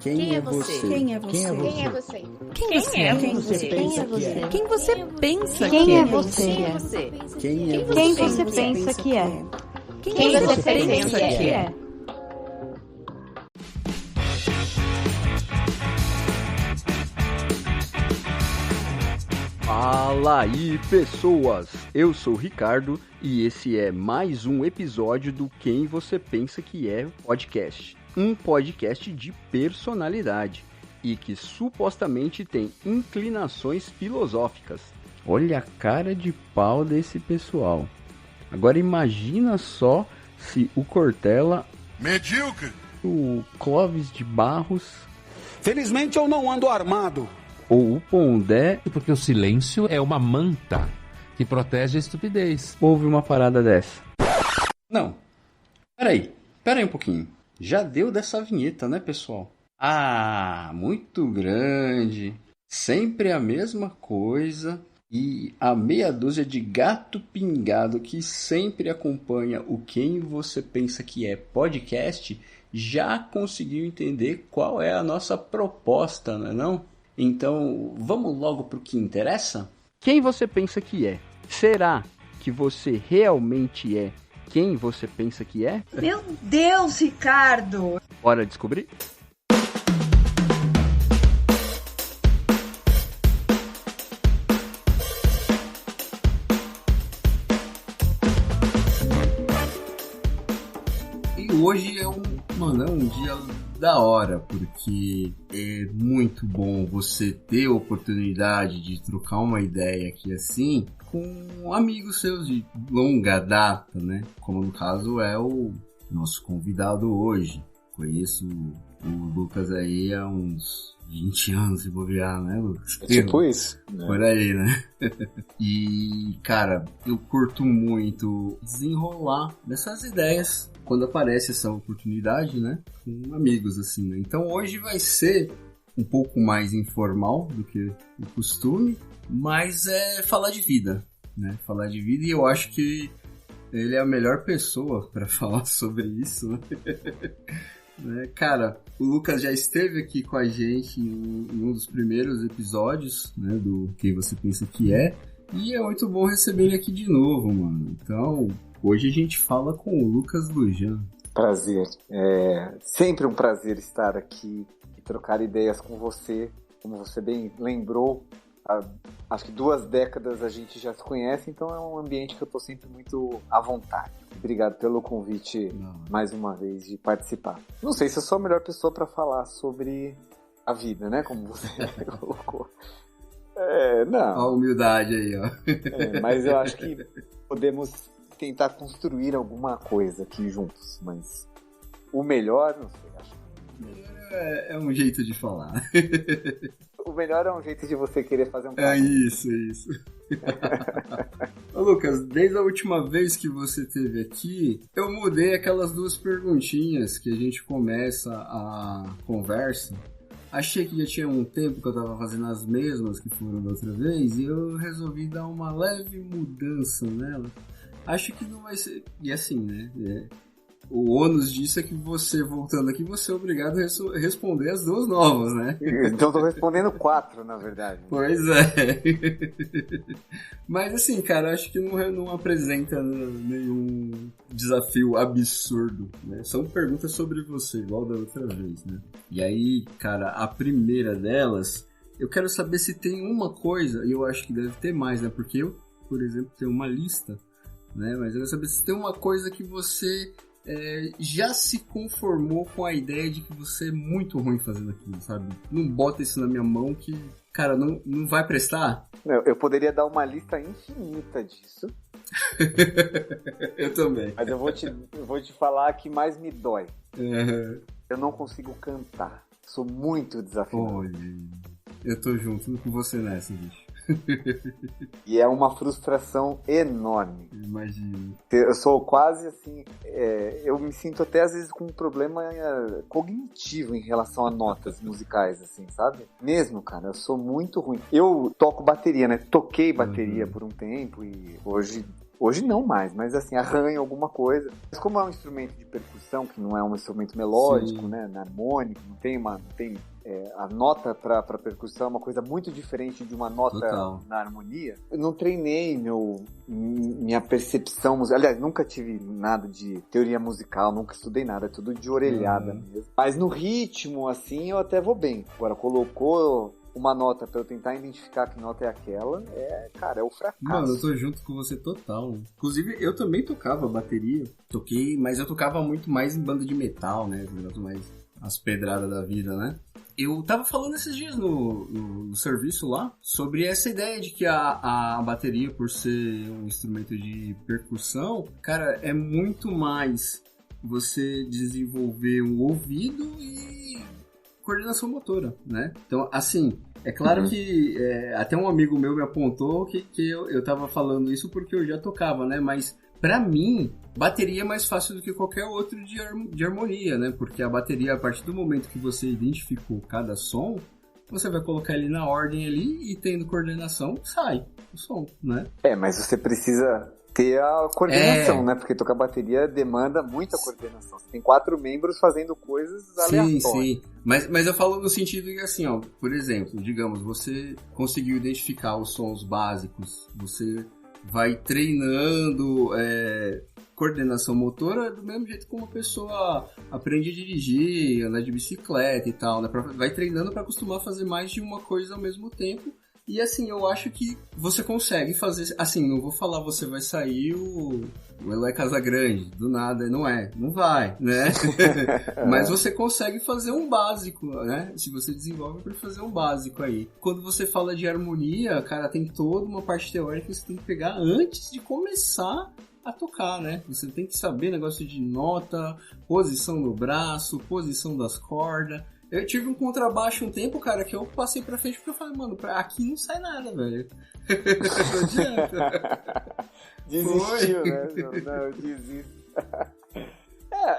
Quem é você? Quem é você? Quem é você? Quem você é? Quem você pensa que é? Quem você pensa que Quem é? é você? Quem você pensa que é? Quem você pensa que é? Fala aí, pessoas! Eu sou o Ricardo e esse é mais um episódio do Quem Você Pensa Que É podcast. Um podcast de personalidade e que supostamente tem inclinações filosóficas. Olha a cara de pau desse pessoal. Agora imagina só se o Cortella, medíocre, o Clóvis de Barros, felizmente eu não ando armado, ou o Pondé, porque o silêncio é uma manta que protege a estupidez. Ouve uma parada dessa. Não, peraí um pouquinho. Já deu dessa vinheta, né, pessoal? Ah, muito grande, sempre a mesma coisa e a meia dúzia de gato pingado que sempre acompanha o Quem Você Pensa Que É podcast já conseguiu entender qual é a nossa proposta, não é não? Então, vamos logo para o que interessa? Quem você pensa que é? Será que você realmente é quem você pensa que é? Meu Deus, Ricardo! Bora descobrir? E hoje é um dia da hora, porque é muito bom você ter a oportunidade de trocar uma ideia aqui assim com amigos seus de longa data, né? Como no caso é o nosso convidado hoje. Conheço o Lucas aí há uns 20 anos, se bobear, né, Lucas? É tipo isso. Por aí, né? E, cara, eu curto muito desenrolar dessas ideias quando aparece essa oportunidade, né? Com amigos, assim, né? Então hoje vai ser um pouco mais informal do que o costume, mas é falar de vida, né? Falar de vida, e eu acho que ele é a melhor pessoa para falar sobre isso, né? Cara, o Lucas já esteve aqui com a gente em um dos primeiros episódios, né, do Quem Você Pensa Que É, e é muito bom receber ele aqui de novo, mano. Então, hoje a gente fala com o Lucas Lujan. Prazer. É sempre um prazer estar aqui e trocar ideias com você. Como você bem lembrou, acho que 2 décadas a gente já se conhece, então é um ambiente que eu estou sempre muito à vontade. Obrigado pelo convite mais uma vez de participar. Não sei se eu sou a melhor pessoa para falar sobre a vida, né? Como você colocou. Não. A humildade aí, ó. Mas eu acho que podemos tentar construir alguma coisa aqui juntos, mas o melhor, não sei, acho. É um jeito de falar. O melhor é um jeito de você querer fazer um É isso. Ô, Lucas, desde a última vez que você esteve aqui, eu mudei aquelas 2 perguntinhas que a gente começa a conversa. Achei que já tinha um tempo que eu tava fazendo as mesmas que foram da outra vez e eu resolvi dar uma leve mudança nela. Acho que não vai ser... E assim, né? O ônus disso é que você, voltando aqui, você é obrigado a responder as 2 novas, né? Então eu tô respondendo 4, na verdade. Pois é. Mas assim, cara, acho que não apresenta nenhum desafio absurdo, né? São perguntas sobre você, igual da outra vez, né? E aí, cara, a primeira delas, eu quero saber se tem uma coisa, e eu acho que deve ter mais, né? Porque eu, por exemplo, tenho uma lista, né? Mas eu quero saber se tem uma coisa que você já se conformou com a ideia de que você é muito ruim fazendo aquilo, sabe? Não bota isso na minha mão que, cara, não vai prestar. Eu poderia dar uma lista infinita disso. Eu também. Mas eu vou te falar que mais me dói. Uhum. Eu não consigo cantar. Sou muito desafinado. Olha, eu tô junto com você nessa, bicho. E é uma frustração enorme. Imagino. Eu sou quase assim, eu me sinto até às vezes com um problema cognitivo em relação a notas musicais, assim, sabe? Mesmo, cara, eu sou muito ruim. Eu toco bateria, né? Toquei bateria por um tempo e hoje Hoje não mais, mas assim, arranha alguma coisa. Mas como é um instrumento de percussão, que não é um instrumento melódico, Sim. né, harmônico, a nota para percussão é uma coisa muito diferente de uma nota Total. na harmonia. Eu não treinei minha percepção musical. Aliás, nunca tive nada de teoria musical, nunca estudei nada, é tudo de orelhada mesmo. Mas no ritmo, assim, eu até vou bem. Agora, colocou uma nota pra eu tentar identificar que nota é aquela, cara, é o fracasso. Mano, eu tô junto com você total. Inclusive, eu também tocava bateria. Mas eu tocava muito mais em banda de metal, né? Mais as pedradas da vida, né? Eu tava falando esses dias no serviço lá sobre essa ideia de que a bateria, por ser um instrumento de percussão, cara, é muito mais você desenvolver um ouvido e coordenação motora, né? Então, assim, é claro que até um amigo meu me apontou que eu tava falando isso porque eu já tocava, né? Mas pra mim, bateria é mais fácil do que qualquer outro de harmonia, né? Porque a bateria, a partir do momento que você identificou cada som, você vai colocar ele na ordem ali e tendo coordenação, sai o som, né? Mas você precisa ter a coordenação, né? Porque tocar bateria demanda muita coordenação. Você tem 4 membros fazendo coisas aleatórias. Sim. Mas eu falo no sentido que, assim, ó, por exemplo, digamos, você conseguiu identificar os sons básicos, você vai treinando coordenação motora do mesmo jeito como uma pessoa aprende a dirigir, andar de bicicleta e tal, né? Vai treinando para acostumar a fazer mais de uma coisa ao mesmo tempo. E assim, eu acho que você consegue fazer... Assim, não vou falar você vai sair o Eloy Casagrande, do nada, não vai, né? Mas você consegue fazer um básico, né? Se você desenvolve para fazer um básico aí. Quando você fala de harmonia, cara, tem toda uma parte teórica que você tem que pegar antes de começar a tocar, né? Você tem que saber negócio de nota, posição do braço, posição das cordas. Eu tive um contrabaixo um tempo, cara, que eu passei pra frente porque eu falei, mano, aqui não sai nada, velho. Não adianta. Desistiu, né? Não, eu desisto.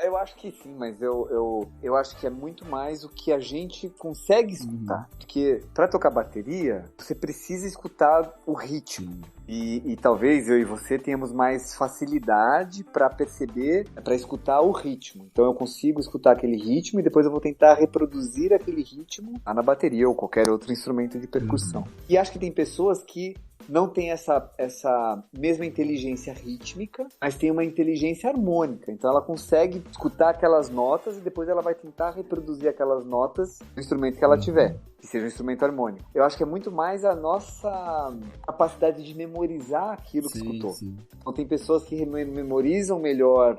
Eu acho que sim, mas eu acho que é muito mais o que a gente consegue escutar. Porque pra tocar bateria, você precisa escutar o ritmo. E talvez eu e você tenhamos mais facilidade pra perceber, pra escutar o ritmo. Então eu consigo escutar aquele ritmo e depois eu vou tentar reproduzir aquele ritmo na bateria ou qualquer outro instrumento de percussão. E acho que tem pessoas que não tem essa mesma inteligência rítmica, mas tem uma inteligência harmônica. Então ela consegue escutar aquelas notas e depois ela vai tentar reproduzir aquelas notas no instrumento que ela tiver, que seja um instrumento harmônico. Eu acho que é muito mais a nossa capacidade de memorizar aquilo que escutou. Sim. Então tem pessoas que memorizam melhor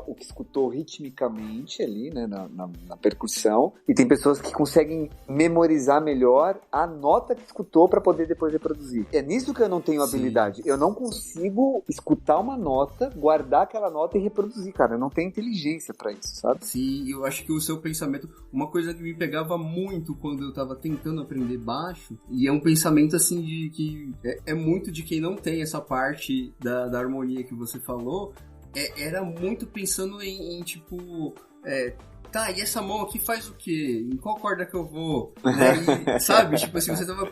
o que escutou ritmicamente ali, né, na percussão, e tem pessoas que conseguem memorizar melhor a nota que escutou para poder depois reproduzir. É nisso que eu não tenho habilidade. Eu não consigo escutar uma nota, guardar aquela nota e reproduzir, cara. Eu não tenho inteligência pra isso, sabe? Sim, eu acho que o seu pensamento... Uma coisa que me pegava muito quando eu tava tentando aprender baixo, e é um pensamento, assim, de que... É muito de quem não tem essa parte da harmonia que você falou, era muito pensando em tipo... Tá, e essa mão aqui faz o quê? Em qual corda que eu vou? Aí, sabe? Tipo assim, você tava...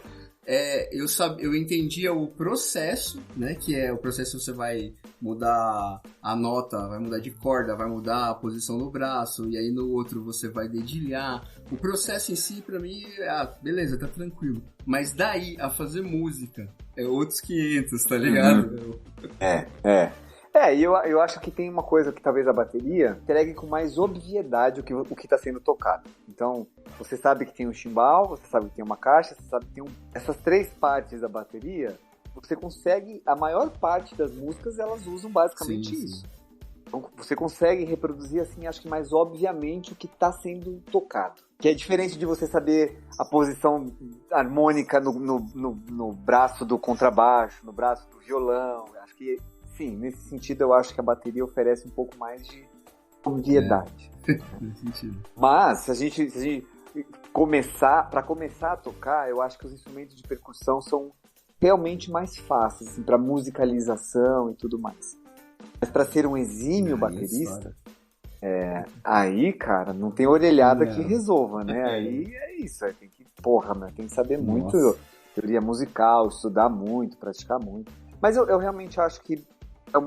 Eu entendia o processo, né? Que é o processo, você vai mudar a nota, vai mudar de corda, vai mudar a posição do braço, e aí no outro você vai dedilhar. O processo em si, pra mim, beleza, tá tranquilo. Mas daí, a fazer música, é outros 500, tá ligado? E eu acho que tem uma coisa que talvez a bateria entregue com mais obviedade o que está sendo tocado. Então, você sabe que tem um chimbal, você sabe que tem uma caixa, você sabe que tem essas 3 partes da bateria, você consegue, a maior parte das músicas, elas usam basicamente isso. Então, você consegue reproduzir, assim, acho que mais obviamente o que está sendo tocado. Que é diferente de você saber a posição harmônica no braço do contrabaixo, no braço do violão. Acho que... Sim, nesse sentido eu acho que a bateria oferece um pouco mais de obviedade. Nesse sentido. Mas, se a gente começar a tocar, eu acho que os instrumentos de percussão são realmente mais fáceis, assim, para musicalização e tudo mais. Mas para ser um exímio baterista, aí, cara, não tem orelhada que resolva, né? Aí é isso, tem que saber muito teoria musical, estudar muito, praticar muito. Mas eu realmente acho que é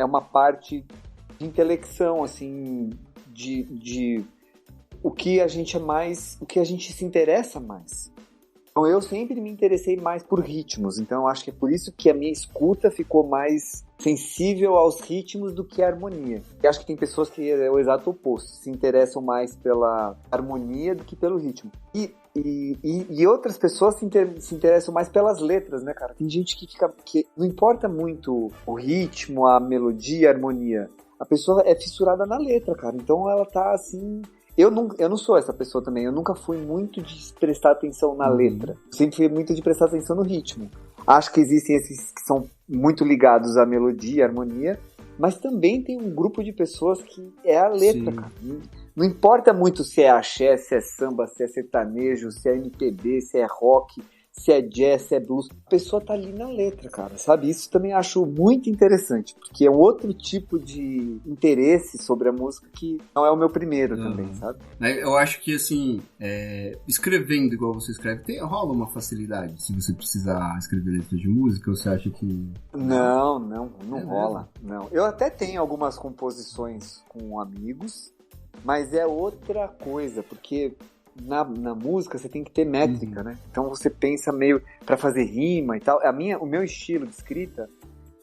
uma parte de intelecção, assim, de o que a gente o que a gente se interessa mais. Então eu sempre me interessei mais por ritmos, então eu acho que é por isso que a minha escuta ficou mais sensível aos ritmos do que a harmonia. E acho que tem pessoas que é o exato oposto, se interessam mais pela harmonia do que pelo ritmo. E outras pessoas se interessam mais pelas letras, né, cara? Tem gente que não importa muito o ritmo, a melodia, a harmonia. A pessoa é fissurada na letra, cara. Então ela tá assim... Eu não sou essa pessoa também. Eu nunca fui muito de prestar atenção na letra. Sempre fui muito de prestar atenção no ritmo. Acho que existem esses que são muito ligados à melodia, à harmonia, mas também tem um grupo de pessoas que é a letra, cara. Não importa muito se é axé, se é samba, se é sertanejo, se é MPB, se é rock, se é jazz, se é blues. A pessoa tá ali na letra, cara, sabe? Isso também acho muito interessante, porque é um outro tipo de interesse sobre a música que não é o meu primeiro também, sabe? Eu acho que, assim, escrevendo igual você escreve, rola uma facilidade se você precisar escrever letra de música, ou você acha que... Não rola. Não. Eu até tenho algumas composições com amigos, mas é outra coisa, porque... Na música você tem que ter métrica, né? Então você pensa meio pra fazer rima e tal. O meu estilo de escrita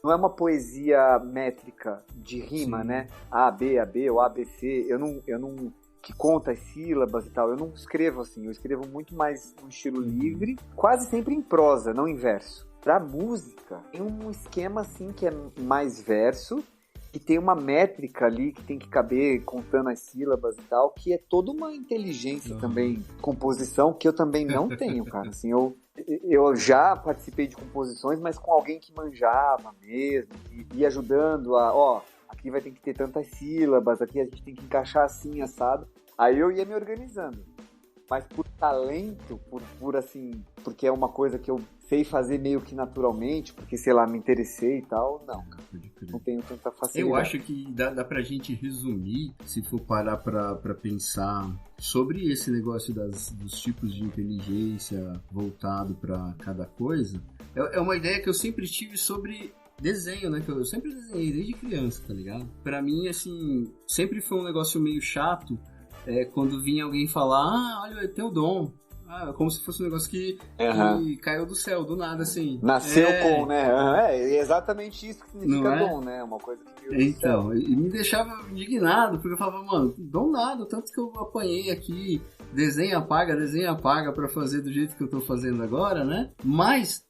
não é uma poesia métrica de rima, né? A, B, ou A, B, C. Eu não que conta as sílabas e tal. Eu não escrevo assim. Eu escrevo muito mais no estilo livre, quase sempre em prosa, não em verso. Pra música, tem um esquema assim que é mais verso, que tem uma métrica ali que tem que caber contando as sílabas e tal, que é toda uma inteligência também, composição, que eu também não tenho, cara. Assim, eu já participei de composições, mas com alguém que manjava mesmo, e ia ajudando aqui vai ter que ter tantas sílabas, aqui a gente tem que encaixar assim, assado. Aí eu ia me organizando. Mas por talento, por assim, porque é uma coisa que eu sei fazer meio que naturalmente, porque, sei lá, me interessei e tal, não, cara. Não tenho tanta facilidade. Eu acho que dá pra gente resumir, se for parar pra pensar sobre esse negócio dos tipos de inteligência voltado pra cada coisa. É uma ideia que eu sempre tive sobre desenho, né? Que eu sempre desenhei desde criança, tá ligado? Pra mim, assim, sempre foi um negócio meio chato quando vinha alguém falar, olha, tem o dom. Como se fosse um negócio que caiu do céu, do nada, assim. Nasceu com, né? É exatamente isso que significa dom, né? Uma coisa que veio do céu. E me deixava indignado, porque eu falava, mano, dom nada, tanto que eu apanhei aqui, desenha, apaga pra fazer do jeito que eu tô fazendo agora, né? Mas,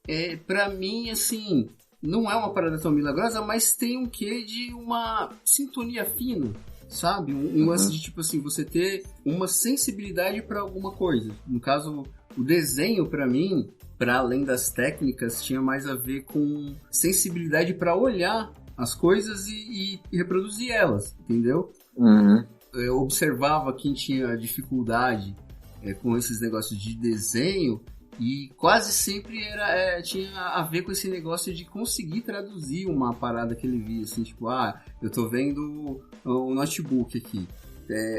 pra mim, assim, não é uma parada tão milagrosa, mas tem um quê de uma sintonia fina. Sabe? Um lance de, tipo assim, você ter uma sensibilidade pra alguma coisa. No caso, o desenho, pra mim, pra além das técnicas, tinha mais a ver com sensibilidade pra olhar as coisas e reproduzir elas, entendeu? Eu observava quem tinha dificuldade com esses negócios de desenho e quase sempre tinha a ver com esse negócio de conseguir traduzir uma parada que ele via, assim, tipo, eu tô vendo o notebook aqui.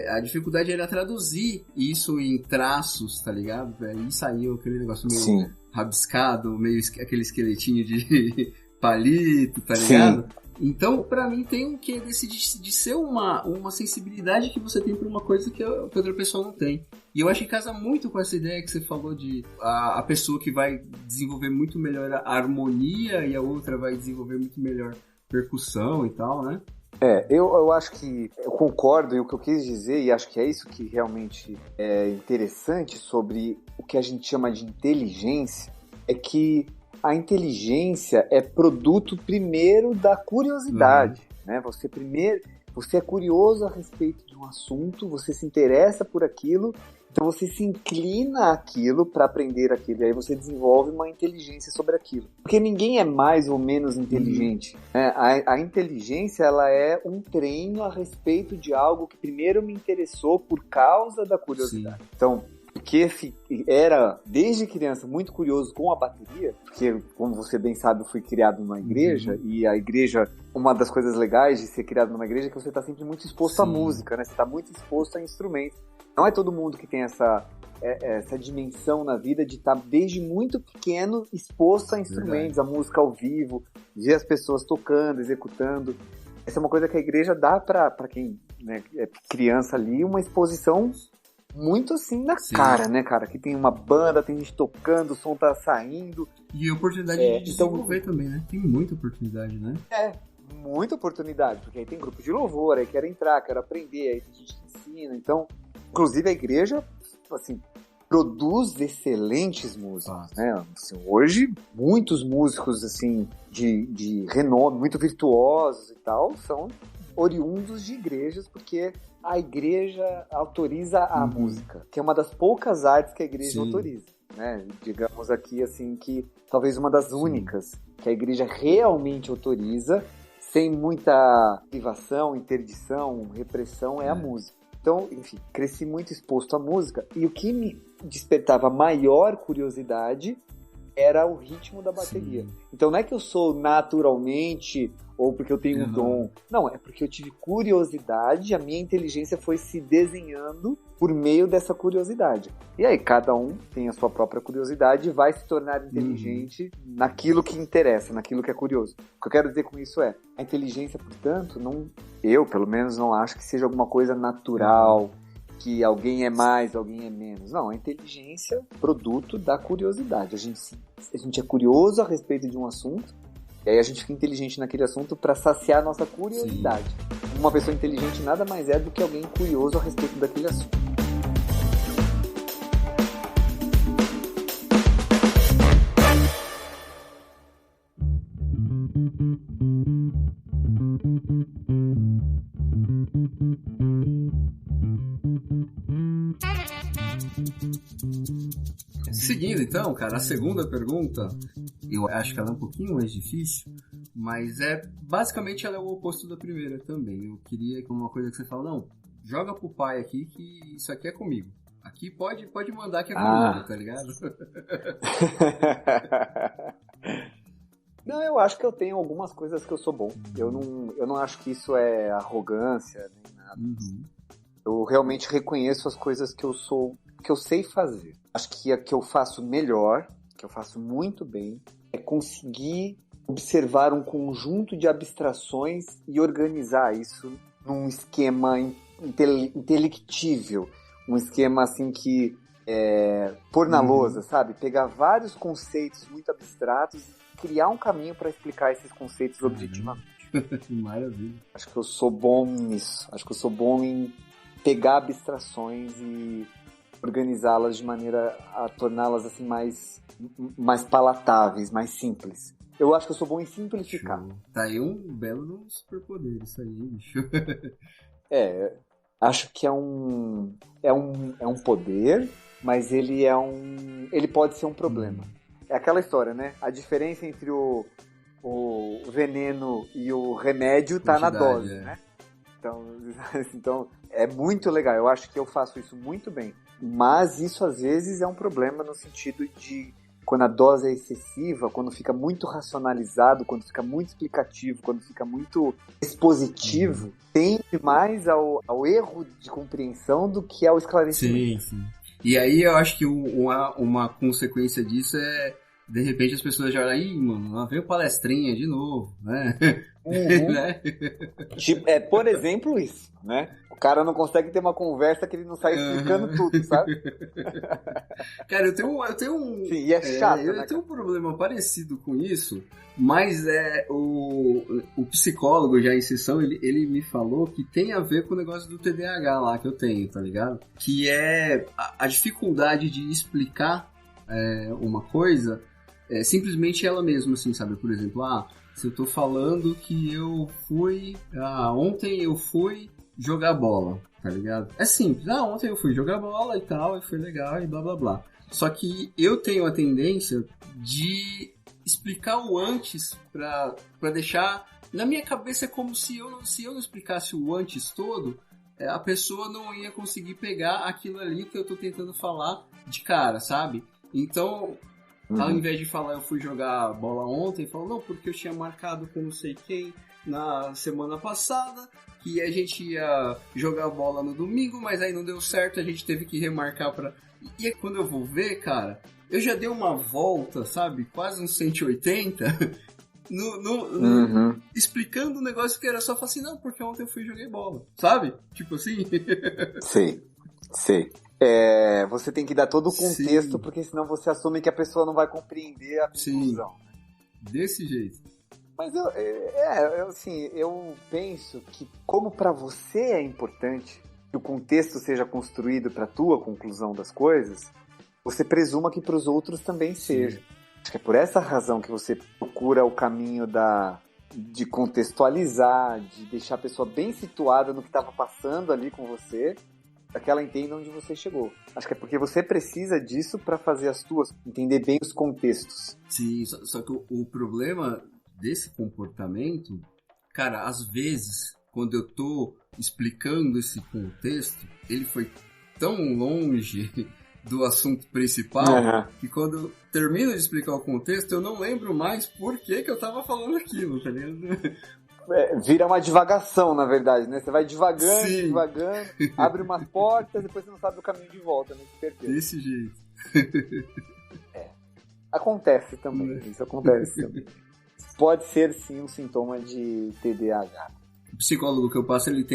A dificuldade era traduzir isso em traços, tá ligado? Aí saiu aquele negócio meio rabiscado, meio aquele esqueletinho de palito, tá ligado? Então, pra mim, tem um quê de ser uma sensibilidade que você tem pra uma coisa que a outra pessoa não tem. E eu acho que casa muito com essa ideia que você falou de a pessoa que vai desenvolver muito melhor a harmonia e a outra vai desenvolver muito melhor percussão e tal, né? Eu acho que eu concordo, e o que eu quis dizer, e acho que é isso que realmente é interessante sobre o que a gente chama de inteligência, é que a inteligência é produto primeiro da curiosidade, né? Você é curioso a respeito de um assunto, você se interessa por aquilo, então você se inclina àquilo para aprender aquilo, e aí você desenvolve uma inteligência sobre aquilo. Porque ninguém é mais ou menos inteligente, né? A inteligência, ela é um treino a respeito de algo que primeiro me interessou por causa da curiosidade. Então, porque era, desde criança, muito curioso com a bateria, porque, como você bem sabe, eu fui criado numa igreja, e a igreja, uma das coisas legais de ser criado numa igreja é que você está sempre muito exposto à música, né? Você está muito exposto a instrumentos. Não é todo mundo que tem essa dimensão na vida de estar desde muito pequeno exposto a instrumentos, a música ao vivo, ver as pessoas tocando, executando. Essa é uma coisa que a igreja dá para quem, né, é criança ali, uma exposição muito assim na cara, né, cara? Que tem uma banda, tem gente tocando, o som tá saindo. E a oportunidade de desenvolver também, né? Tem muita oportunidade, né? Muita oportunidade, porque aí tem grupo de louvor, aí quero entrar, quero aprender, aí tem gente que ensina. Então, inclusive a igreja, assim, produz excelentes músicos, né? Assim, hoje, muitos músicos, assim, de renome, muito virtuosos e tal, são oriundos de igrejas, porque a igreja autoriza a música, que é uma das poucas artes que a igreja autoriza, né? Digamos aqui, assim, que talvez uma das únicas que a igreja realmente autoriza, sem muita privação, interdição, repressão, é a música. Então, enfim, cresci muito exposto à música, e o que me despertava maior curiosidade era o ritmo da bateria. Então não é que eu sou naturalmente, ou porque eu tenho um dom. Não, é porque eu tive curiosidade, a minha inteligência foi se desenhando por meio dessa curiosidade. E aí cada um tem a sua própria curiosidade e vai se tornar inteligente naquilo que interessa, naquilo que é curioso. O que eu quero dizer com isso é, a inteligência, portanto, eu pelo menos não acho que seja alguma coisa natural, que alguém é mais, alguém é menos. Não, a inteligência é produto da curiosidade. A gente é curioso a respeito de um assunto, e aí a gente fica inteligente naquele assunto para saciar a nossa curiosidade. Uma pessoa inteligente nada mais é do que alguém curioso a respeito daquele assunto. Seguindo então, cara, a segunda pergunta, eu acho que ela é um pouquinho mais difícil, mas basicamente ela é o oposto da primeira também. Eu queria que uma coisa que você fala, não, joga pro pai aqui que isso aqui é comigo. Aqui pode mandar que é comigo, tá ligado? Não, eu acho que eu tenho algumas coisas que eu sou bom. Eu não acho que isso é arrogância, nem nada. Eu realmente reconheço as coisas que eu sei fazer. Acho que a que eu faço melhor, que eu faço muito bem, é conseguir observar um conjunto de abstrações e organizar isso num esquema intelectível, um esquema assim que pôr na lousa, sabe? Pegar vários conceitos muito abstratos e criar um caminho para explicar esses conceitos objetivamente. Maravilha. Acho que eu sou bom nisso. Acho que eu sou bom em pegar abstrações e organizá-las de maneira a torná-las assim mais palatáveis, mais simples. Eu acho que eu sou bom em simplificar. Show. Tá aí um belo superpoder isso aí, bicho. Acho que é um poder, mas ele pode ser um problema. É aquela história, né? A diferença entre o veneno e o remédio tá na dose, né? Então, é muito legal. Eu acho que eu faço isso muito bem. Mas isso, às vezes, é um problema no sentido de quando a dose é excessiva, quando fica muito racionalizado, quando fica muito explicativo, quando fica muito expositivo, tende mais ao erro de compreensão do que ao esclarecimento. Sim. E aí eu acho que uma consequência disso é, de repente, as pessoas já olham, mano, lá veio palestrinha de novo, né? Né? Por exemplo, isso, né? O cara não consegue ter uma conversa que ele não sai explicando tudo, sabe? Cara, eu tenho um... Sim, e é chato, né? Eu tenho um problema parecido com isso, mas o psicólogo já em sessão, ele me falou que tem a ver com o negócio do TDAH lá que eu tenho, tá ligado? Que é a dificuldade de explicar uma coisa, simplesmente ela mesma, assim, sabe? Por exemplo, se eu tô falando que eu fui... ontem eu fui jogar bola, tá ligado? É simples. Ontem eu fui jogar bola e tal, e foi legal e blá blá blá. Só que eu tenho a tendência de explicar o antes pra deixar... Na minha cabeça é como se eu não explicasse o antes todo, a pessoa não ia conseguir pegar aquilo ali que eu tô tentando falar de cara, sabe? Então... Ao invés de falar eu fui jogar bola ontem, falou, não, porque eu tinha marcado com não sei quem na semana passada, que a gente ia jogar bola no domingo, mas aí não deu certo, a gente teve que remarcar pra... E aí quando eu vou ver, cara, eu já dei uma volta, sabe? Quase uns 180 explicando um negócio que era só falar assim, não, porque ontem eu fui e joguei bola, sabe? Tipo assim. Sei. Você tem que dar todo o contexto, sim, porque senão você assume que a pessoa não vai compreender a conclusão. Sim, desse jeito. Mas eu penso que como para você é importante que o contexto seja construído para a tua conclusão das coisas, você presuma que para os outros também seja. Acho que é por essa razão que você procura o caminho de contextualizar, de deixar a pessoa bem situada no que estava passando ali com você, para que ela entenda onde você chegou. Acho que é porque você precisa disso para fazer as tuas, entender bem os contextos. Sim, só que o problema desse comportamento, cara, às vezes, quando eu tô explicando esse contexto, ele foi tão longe do assunto principal, que quando eu termino de explicar o contexto, eu não lembro mais por que eu tava falando aquilo, tá ligado? Vira uma divagação, na verdade, né? Você vai devagando, abre umas portas, depois você não sabe o caminho de volta, né? Se perdeu. Desse jeito. Acontece também, isso acontece também. Pode ser, sim, um sintoma de TDAH. O psicólogo que eu passo, ele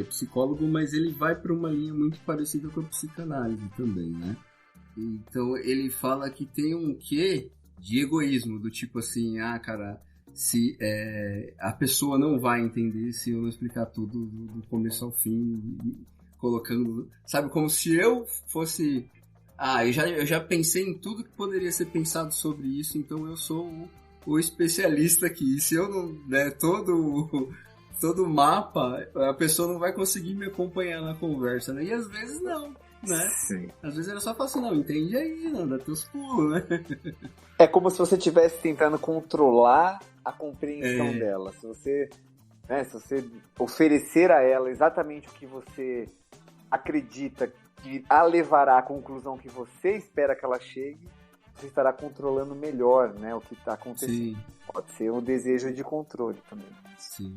é psicólogo, mas ele vai para uma linha muito parecida com a psicanálise também, né? Então, ele fala que tem um quê de egoísmo, do tipo assim, cara, se a pessoa não vai entender se eu não explicar tudo do começo ao fim, colocando, sabe, como se eu fosse, eu já pensei em tudo que poderia ser pensado sobre isso, então eu sou o especialista aqui. Se eu não der todo o mapa, a pessoa não vai conseguir me acompanhar na conversa, né? E às vezes não, né? Sim. Às vezes era só falar assim, não, entende aí, não, dá teus pulos, né? É como se você estivesse tentando controlar a compreensão dela. Se você oferecer a ela exatamente o que você acredita que a levará à conclusão que você espera que ela chegue, você estará controlando melhor, né, o que está acontecendo. Sim. Pode ser um desejo de controle também. Sim.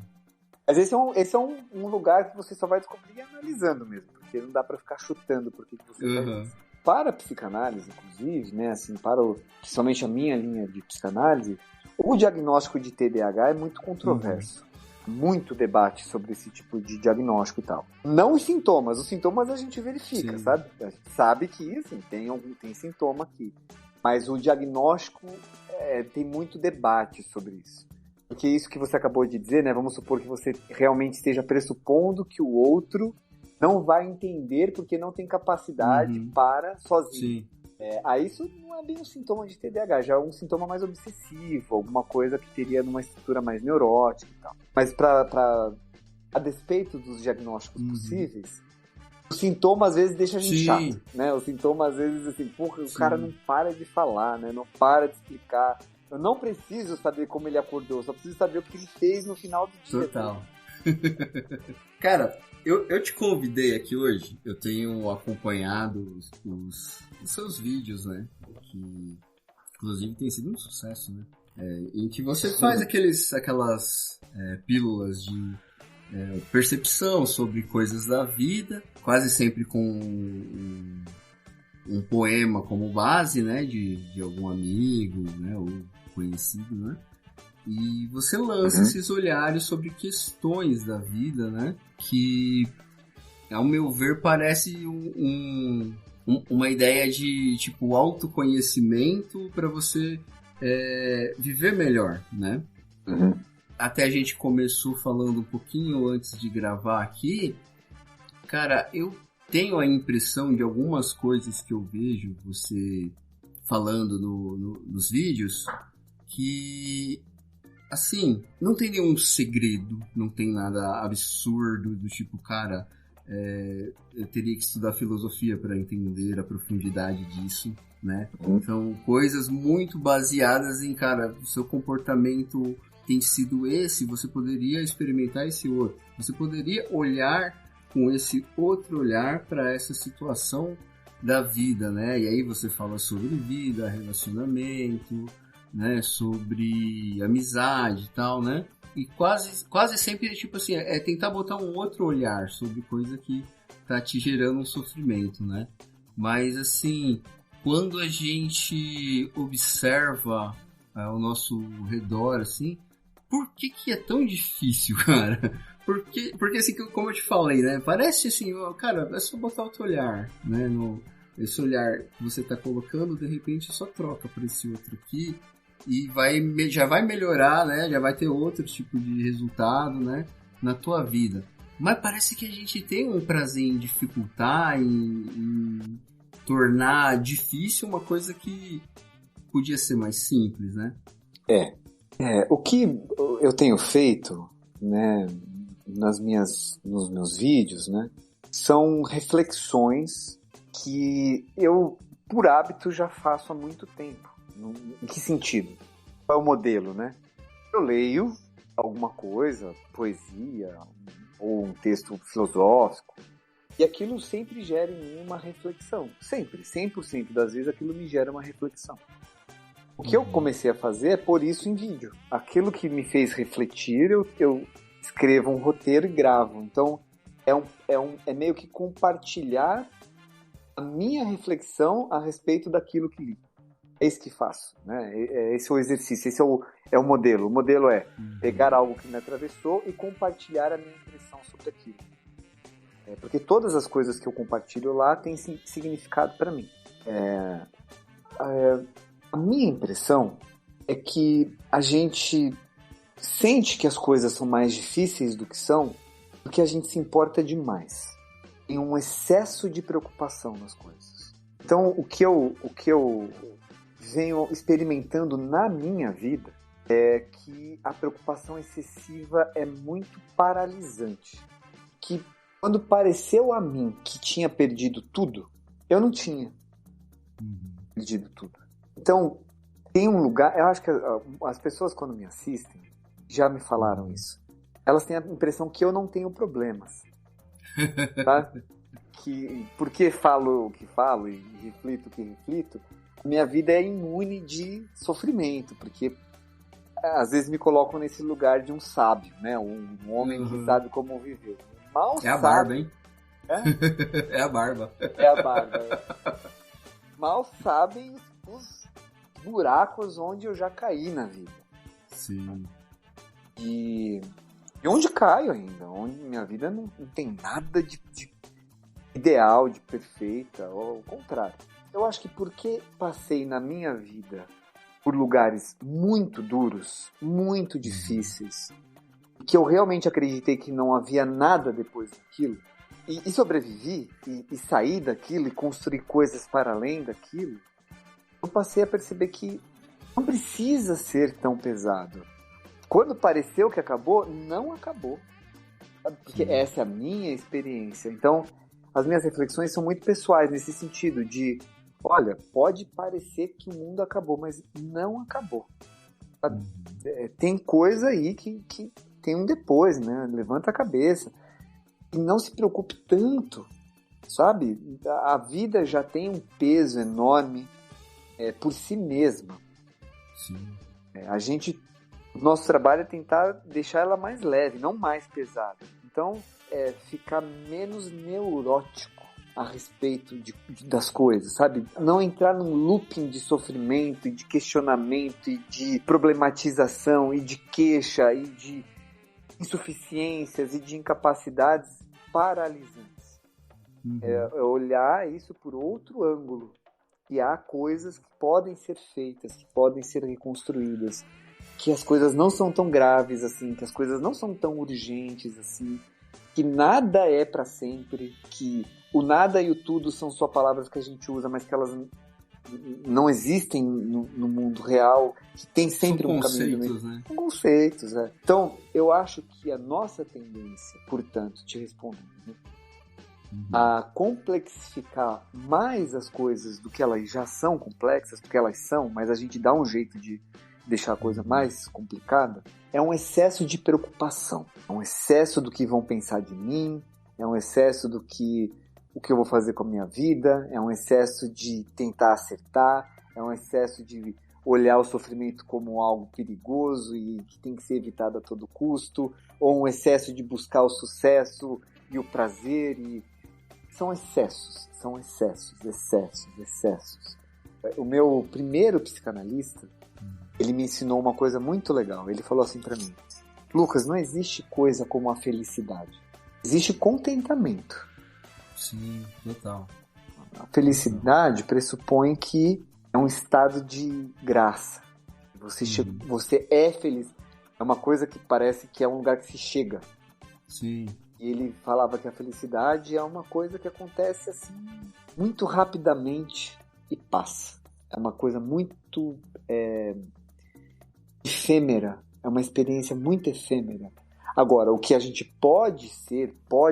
Mas esse é um lugar que você só vai descobrir analisando mesmo, porque não dá para ficar chutando porque você faz isso. Para a psicanálise, inclusive, né, assim, principalmente a minha linha de psicanálise, o diagnóstico de TDAH é muito controverso. Muito debate sobre esse tipo de diagnóstico e tal. Não os sintomas a gente verifica, sim, sabe? A gente sabe que, assim, tem sintoma aqui. Mas o diagnóstico tem muito debate sobre isso. Porque isso que você acabou de dizer, né? Vamos supor que você realmente esteja pressupondo que o outro não vai entender porque não tem capacidade para sozinho. Aí isso não é bem um sintoma de TDAH, já é um sintoma mais obsessivo, alguma coisa que teria numa estrutura mais neurótica e tal. Mas a despeito dos diagnósticos possíveis, o sintoma às vezes deixa a gente chato, né? O sintoma às vezes assim, porra, o cara não para de falar, né? Não para de explicar. Eu não preciso saber como ele acordou, só preciso saber o que ele fez no final do dia. Total. Cara, eu te convidei aqui hoje, eu tenho acompanhado os seus vídeos, né? Que inclusive tem sido um sucesso, né? Em que você faz aquelas pílulas de percepção sobre coisas da vida, quase sempre com um poema como base, né? De algum amigo, né? Ou conhecido, né? E você lança esses olhares sobre questões da vida, né? Que, ao meu ver, parece uma ideia de, tipo, autoconhecimento para você viver melhor, né? Até a gente começou falando um pouquinho antes de gravar aqui. Cara, eu tenho a impressão de algumas coisas que eu vejo você falando nos vídeos que, assim, não tem nenhum segredo, não tem nada absurdo do tipo, cara, eu teria que estudar filosofia para entender a profundidade disso, né? Então, coisas muito baseadas em, cara, o seu comportamento tem sido esse, você poderia experimentar esse outro. Você poderia olhar com esse outro olhar para essa situação da vida, né? E aí você fala sobre vida, relacionamento, né? Sobre amizade e tal, né? E quase sempre, tipo assim, tentar botar um outro olhar sobre coisa que tá te gerando um sofrimento, né? Mas, assim, quando a gente observa ao nosso redor, assim, por que é tão difícil, cara? Porque assim, como eu te falei, né? Parece assim, cara, é só botar o teu olhar, né? Esse olhar que você tá colocando, de repente, só troca por esse outro aqui e já vai melhorar, né? Já vai ter outro tipo de resultado, né? Na tua vida. Mas parece que a gente tem um prazer em dificultar, em tornar difícil uma coisa que podia ser mais simples, né? O que eu tenho feito, né, nos meus vídeos, né, são reflexões que eu, por hábito, já faço há muito tempo. Em que sentido? Qual é o modelo, né? Eu leio alguma coisa, poesia, ou um texto filosófico, e aquilo sempre gera em mim uma reflexão. Sempre, 100% das vezes aquilo me gera uma reflexão. O que eu comecei a fazer é pôr isso em vídeo. Aquilo que me fez refletir, eu escrevo um roteiro e gravo. Então, é meio que compartilhar a minha reflexão a respeito daquilo que li. É isso que faço, né? Esse é o exercício, esse é o modelo. O modelo é pegar algo que me atravessou e compartilhar a minha impressão sobre aquilo. Porque todas as coisas que eu compartilho lá têm significado para mim. A minha impressão é que a gente sente que as coisas são mais difíceis do que são porque a gente se importa demais. Tem um excesso de preocupação nas coisas. Então, o que eu venho experimentando na minha vida é que a preocupação excessiva é muito paralisante. Que quando pareceu a mim que tinha perdido tudo, eu não tinha perdido tudo. Então, tem um lugar... Eu acho que as pessoas, quando me assistem, já me falaram isso. Elas têm a impressão que eu não tenho problemas. Tá? Porque falo o que falo e reflito o que reflito, minha vida é imune de sofrimento, porque às vezes me colocam nesse lugar de um sábio, né? Um homem que sabe como viver. Mal a barba, hein? É a barba. É a barba. Mal sabem os buracos onde eu já caí na vida. Sim. E onde caio ainda, onde minha vida não tem nada de ideal, de perfeita, ao contrário. Eu acho que porque passei na minha vida por lugares muito duros, muito difíceis, que eu realmente acreditei que não havia nada depois daquilo, e sobrevivi, e saí daquilo, e construí coisas para além daquilo, eu passei a perceber que não precisa ser tão pesado. Quando pareceu que acabou, não acabou. Porque essa é a minha experiência. Então, as minhas reflexões são muito pessoais nesse sentido de, olha, pode parecer que o mundo acabou, mas não acabou. Tem coisa aí que tem um depois, né? Levanta a cabeça. E não se preocupe tanto, sabe? A vida já tem um peso enorme por si mesma. Sim. O nosso trabalho é tentar deixar ela mais leve, não mais pesada. Então, ficar menos neurótico a respeito das coisas, sabe? Não entrar num looping de sofrimento e de questionamento e de problematização e de queixa e de insuficiências e de incapacidades paralisantes. É olhar isso por outro ângulo. Que há coisas que podem ser feitas, que podem ser reconstruídas, que as coisas não são tão graves assim, que as coisas não são tão urgentes assim, que nada é para sempre, que o nada e o tudo são só palavras que a gente usa, mas que elas não existem no mundo real, que tem sempre um caminho. Né? São conceitos, né? Então, eu acho que a nossa tendência, portanto, te respondendo, né? A complexificar mais as coisas do que elas já são complexas, porque elas são, mas a gente dá um jeito de deixar a coisa mais complicada, é um excesso de preocupação, é um excesso do que vão pensar de mim, é um excesso do que o que eu vou fazer com a minha vida, é um excesso de tentar acertar, é um excesso de olhar o sofrimento como algo perigoso e que tem que ser evitado a todo custo, ou um excesso de buscar o sucesso e o prazer e são excessos. O meu primeiro psicanalista, ele me ensinou uma coisa muito legal. Ele falou assim pra mim: Lucas, não existe coisa como a felicidade. Existe contentamento. Sim, total. A felicidade pressupõe que é um estado de graça. Você é feliz. É uma coisa que parece que é um lugar que se chega. Sim. E ele falava que a felicidade é uma coisa que acontece assim, muito rapidamente e passa. É uma coisa muito efêmera. É uma experiência muito efêmera. Agora, o que a gente pode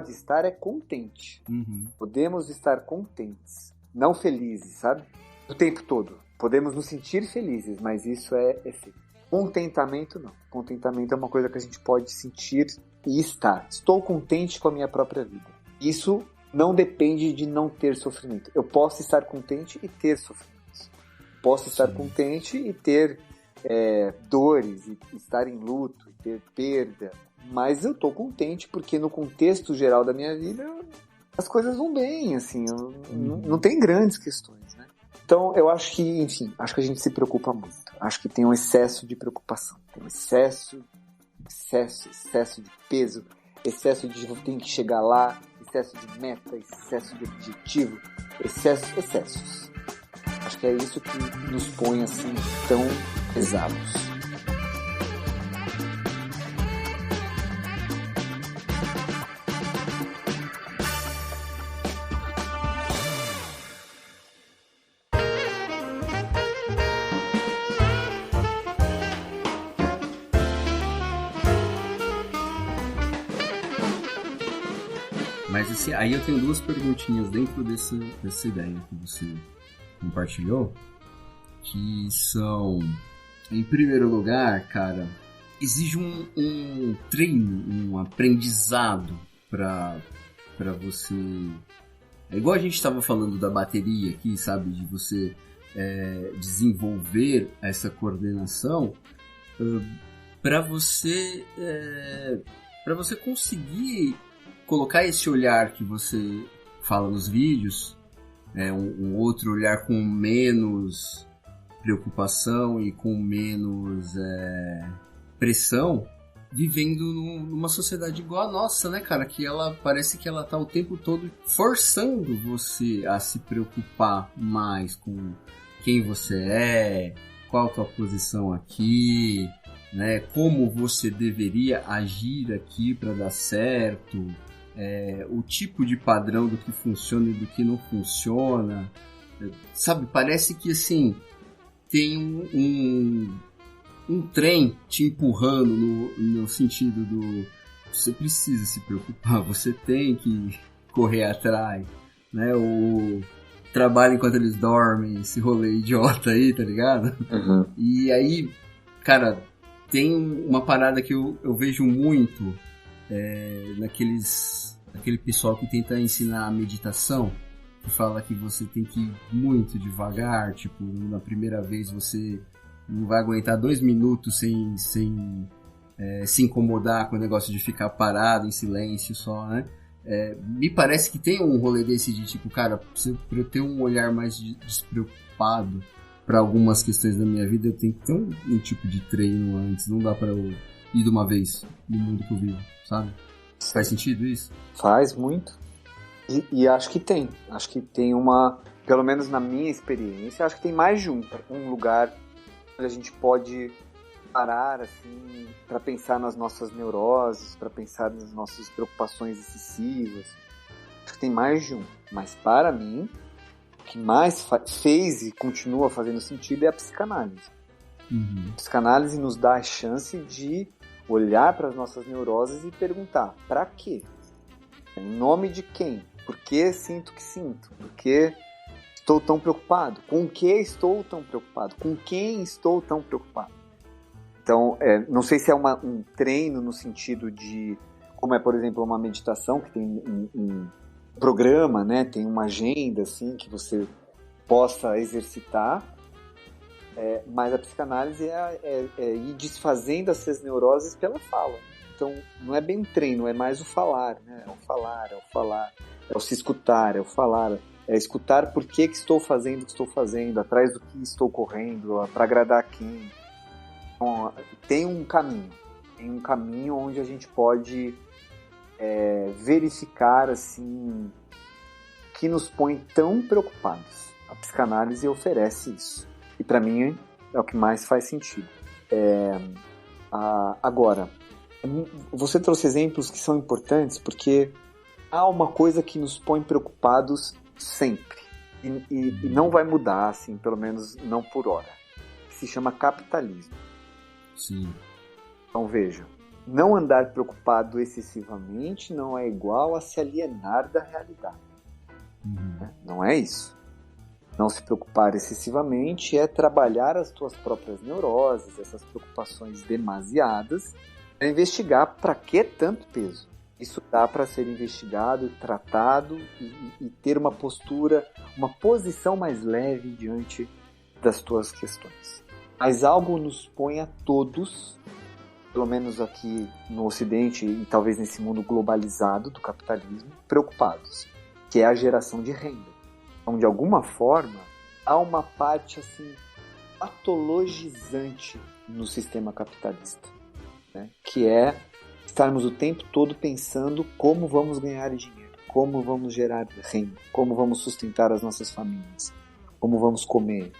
estar é contente. Uhum. Podemos estar contentes, não felizes, sabe? O tempo todo. Podemos nos sentir felizes, mas isso é efêmero. Contentamento não. Contentamento é uma coisa que a gente pode sentir e estar. Estou contente com a minha própria vida. Isso não depende de não ter sofrimento. Eu posso estar contente e ter sofrimento. Posso estar contente e ter dores, e estar em luto, e ter perda. Mas eu estou contente porque no contexto geral da minha vida as coisas vão bem, assim, não tem grandes questões, né? Então eu acho que, enfim, acho que a gente se preocupa muito. Acho que tem um excesso de preocupação, tem um excesso de peso, excesso de tem que chegar lá, excesso de meta, excesso de objetivo, excessos. Acho que é isso que nos põe assim tão pesados. Mas assim, aí eu tenho duas perguntinhas dentro dessa ideia que você compartilhou, que são, em primeiro lugar, cara, exige um treino, um aprendizado para você. É igual a gente estava falando da bateria aqui, sabe, de você desenvolver essa coordenação para você conseguir colocar esse olhar que você fala nos vídeos, um outro olhar com menos preocupação e com menos pressão, vivendo numa sociedade igual a nossa, né, cara? Que ela parece que ela tá o tempo todo forçando você a se preocupar mais com quem você é, qual a tua posição aqui, né? Como você deveria agir aqui para dar certo. O tipo de padrão do que funciona e do que não funciona, sabe, parece que assim tem um trem te empurrando no sentido do você precisa se preocupar, você tem que correr atrás, né, o trabalho enquanto eles dormem, esse rolê idiota aí, tá ligado? Uhum. E aí, cara, tem uma parada que eu vejo muito naquele pessoal que tenta ensinar a meditação, que fala que você tem que ir muito devagar, tipo, na primeira vez você não vai aguentar 2 minutos sem se incomodar com o negócio de ficar parado em silêncio só, né? Me parece que tem um rolê desse de tipo, cara, pra eu ter um olhar mais despreocupado para algumas questões da minha vida, eu tenho que ter um tipo de treino antes, não dá pra eu ir de uma vez no mundo que eu vivo, sabe? Faz sentido isso? Faz muito. E acho que tem. Acho que tem pelo menos na minha experiência, acho que tem mais de um lugar onde a gente pode parar, assim, para pensar nas nossas neuroses, para pensar nas nossas preocupações excessivas. Acho que tem mais de um. Mas para mim, o que mais fez e continua fazendo sentido é a psicanálise. Uhum. A psicanálise nos dá a chance de olhar para as nossas neuroses e perguntar, para quê? Em nome de quem? Por que sinto o que sinto? Por que estou tão preocupado? Com o que estou tão preocupado? Com quem estou tão preocupado? Então, não sei se é um treino no sentido de, como é, por exemplo, uma meditação que tem um programa, né? Tem uma agenda assim, que você possa exercitar, mas a psicanálise é ir desfazendo essas neuroses pela fala. Então, não é bem um treino, é mais o falar, né? É o falar. é o se escutar, é o falar, é escutar por que estou fazendo o que estou fazendo, atrás do que estou correndo, para agradar quem. Então, tem um caminho onde a gente pode verificar assim, que nos põe tão preocupados. A psicanálise oferece isso. E para mim é o que mais faz sentido. Agora, você trouxe exemplos que são importantes porque há uma coisa que nos põe preocupados sempre. E não vai mudar, assim, pelo menos não por hora. Que se chama capitalismo. Sim. Então veja, não andar preocupado excessivamente não é igual a se alienar da realidade. Né? Não é isso. Não se preocupar excessivamente é trabalhar as tuas próprias neuroses, essas preocupações demasiadas, para investigar para que tanto peso. Isso dá para ser investigado, tratado e ter uma postura, uma posição mais leve diante das tuas questões. Mas algo nos põe a todos, pelo menos aqui no Ocidente e talvez nesse mundo globalizado do capitalismo, preocupados, que é a geração de renda. Então, de alguma forma, há uma parte assim, patologizante no sistema capitalista, né? Que é estarmos o tempo todo pensando como vamos ganhar dinheiro, como vamos gerar renda, como vamos sustentar as nossas famílias, como vamos comer.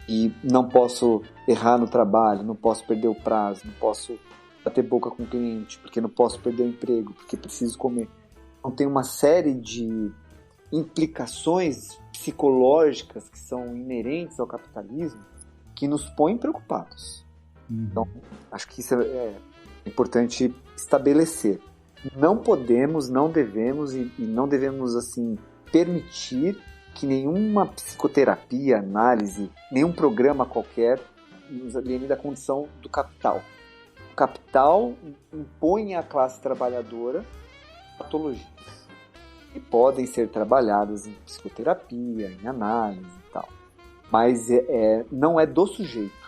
E não posso errar no trabalho, não posso perder o prazo, não posso bater boca com o cliente, porque não posso perder o emprego, porque preciso comer. Então tem uma série de implicações psicológicas que são inerentes ao capitalismo que nos põem preocupados. Então, acho que isso é importante estabelecer. Não podemos, não devemos e não devemos assim permitir que nenhuma psicoterapia, análise, nenhum programa qualquer nos aliene da condição do capital. O capital impõe à classe trabalhadora patologias que podem ser trabalhadas em psicoterapia, em análise e tal. Mas não é do sujeito.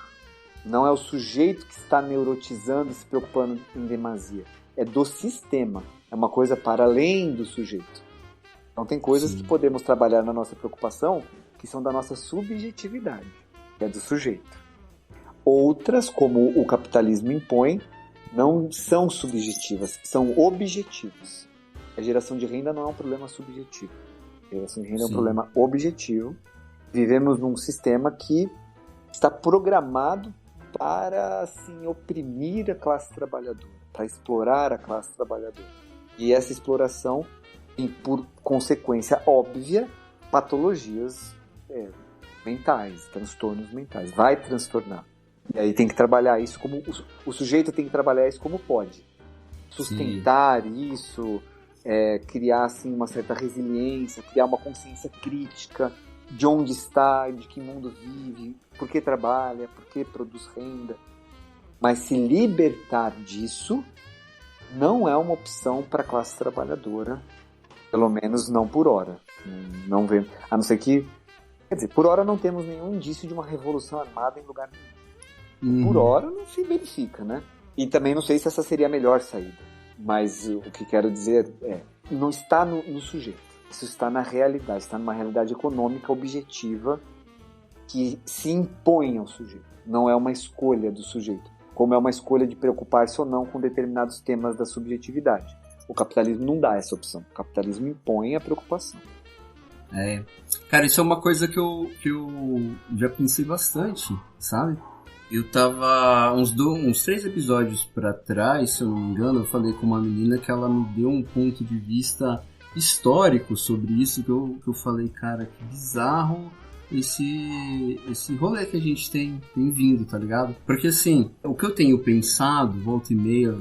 Não é o sujeito que está neurotizando, se preocupando em demasia. É do sistema. É uma coisa para além do sujeito. Então tem coisas que podemos trabalhar na nossa preocupação que são da nossa subjetividade, que é do sujeito. Outras, como o capitalismo impõe, não são subjetivas, são objetivas. A geração de renda não é um problema subjetivo. A geração de renda é um problema objetivo. Vivemos num sistema que está programado para assim, oprimir a classe trabalhadora, para explorar a classe trabalhadora. E essa exploração tem, por consequência óbvia, patologias mentais, transtornos mentais. Vai transtornar. E aí tem que trabalhar isso como... O sujeito tem que trabalhar isso como pode. Sustentar isso, criar assim, uma certa resiliência, criar uma consciência crítica de onde está, de que mundo vive, por que trabalha, por que produz renda. Mas se libertar disso não é uma opção para a classe trabalhadora, pelo menos não por hora. Não vemos, a não ser que... Quer dizer, por hora não temos nenhum indício de uma revolução armada em lugar nenhum. Por hora não se verifica, né? E também não sei se essa seria a melhor saída. Mas o que quero dizer não está no sujeito. Isso está na realidade, está numa realidade econômica objetiva que se impõe ao sujeito. Não é uma escolha do sujeito, como é uma escolha de preocupar-se ou não com determinados temas da subjetividade. O capitalismo não dá essa opção. O capitalismo impõe a preocupação. Cara, isso é uma coisa que eu já pensei bastante, sabe? Eu tava uns 3 episódios pra trás, se eu não me engano, eu falei com uma menina que ela me deu um ponto de vista histórico sobre isso, que eu falei, cara, que bizarro esse rolê que a gente tem vindo, tá ligado? Porque assim, o que eu tenho pensado, volta e meia,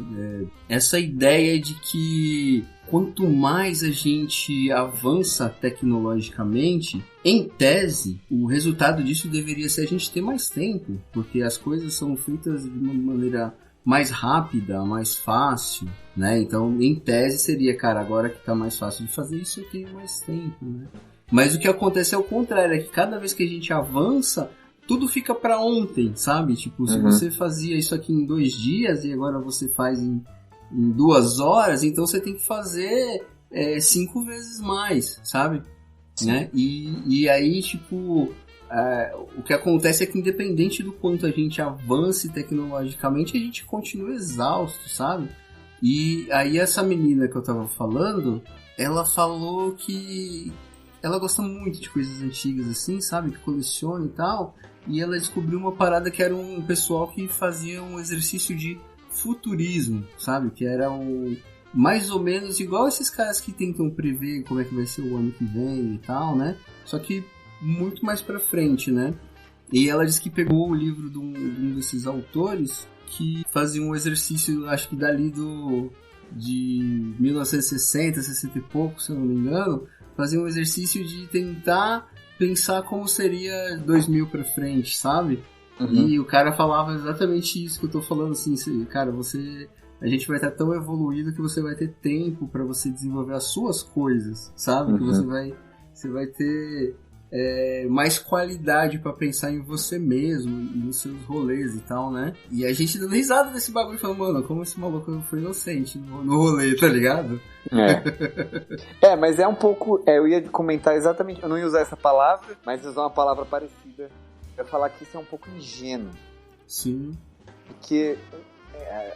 essa ideia de que quanto mais a gente avança tecnologicamente, em tese, o resultado disso deveria ser a gente ter mais tempo, porque as coisas são feitas de uma maneira mais rápida, mais fácil, né? Então, em tese seria, cara, agora que tá mais fácil de fazer isso, eu tenho mais tempo, né? Mas o que acontece é o contrário, é que cada vez que a gente avança, tudo fica pra ontem, sabe? Tipo, se você fazia isso aqui em 2 dias e agora você faz em 2 horas, então você tem que fazer 5 vezes mais, sabe? Né? E aí, tipo, o que acontece é que independente do quanto a gente avance tecnologicamente, a gente continua exausto, sabe? E aí essa menina que eu tava falando, ela falou que ela gosta muito de coisas antigas, assim, sabe? Que coleciona e tal. E ela descobriu uma parada que era um pessoal que fazia um exercício de futurismo, sabe? Que era mais ou menos igual esses caras que tentam prever como é que vai ser o ano que vem e tal, né? Só que muito mais pra frente, né? E ela disse que pegou o livro de um desses autores que fazia um exercício, acho que dali de 1960, 60 e pouco, se eu não me engano, fazia um exercício de tentar pensar como seria 2000 pra frente, sabe? Uhum. E o cara falava exatamente isso que eu tô falando, assim, cara, a gente vai estar tão evoluído que você vai ter tempo pra você desenvolver as suas coisas, sabe? Uhum. Que você vai ter mais qualidade pra pensar em você mesmo e nos seus rolês e tal, né? E a gente dando risada desse bagulho, falando, mano, como esse maluco foi inocente no rolê, tá ligado? Mas é um pouco... eu ia comentar exatamente... Eu não ia usar essa palavra, mas ia usar uma palavra parecida. Eu ia falar que isso é um pouco ingênuo. Sim. Porque...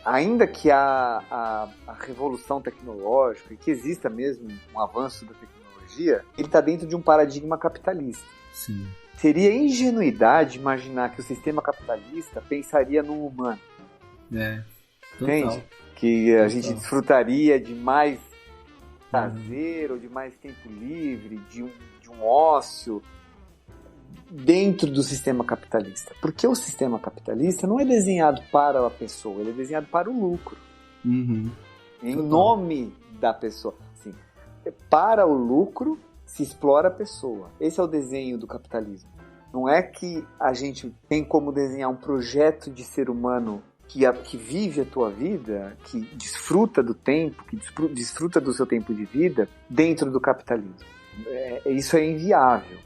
ainda que a revolução tecnológica, e que exista mesmo um avanço da tecnologia, ele está dentro de um paradigma capitalista. Sim. Seria ingenuidade imaginar que o sistema capitalista pensaria no humano. Total. Entende? Que a gente desfrutaria de mais prazer ou de mais tempo livre, de um ócio dentro do sistema capitalista. Porque o sistema capitalista não é desenhado para a pessoa, ele é desenhado para o lucro. Uhum. Em nome da pessoa. Assim, para o lucro se explora a pessoa. Esse é o desenho do capitalismo. Não é que a gente tem como desenhar um projeto de ser humano que vive a tua vida, que desfruta do tempo, que desfruta do seu tempo de vida dentro do capitalismo. Isso é inviável.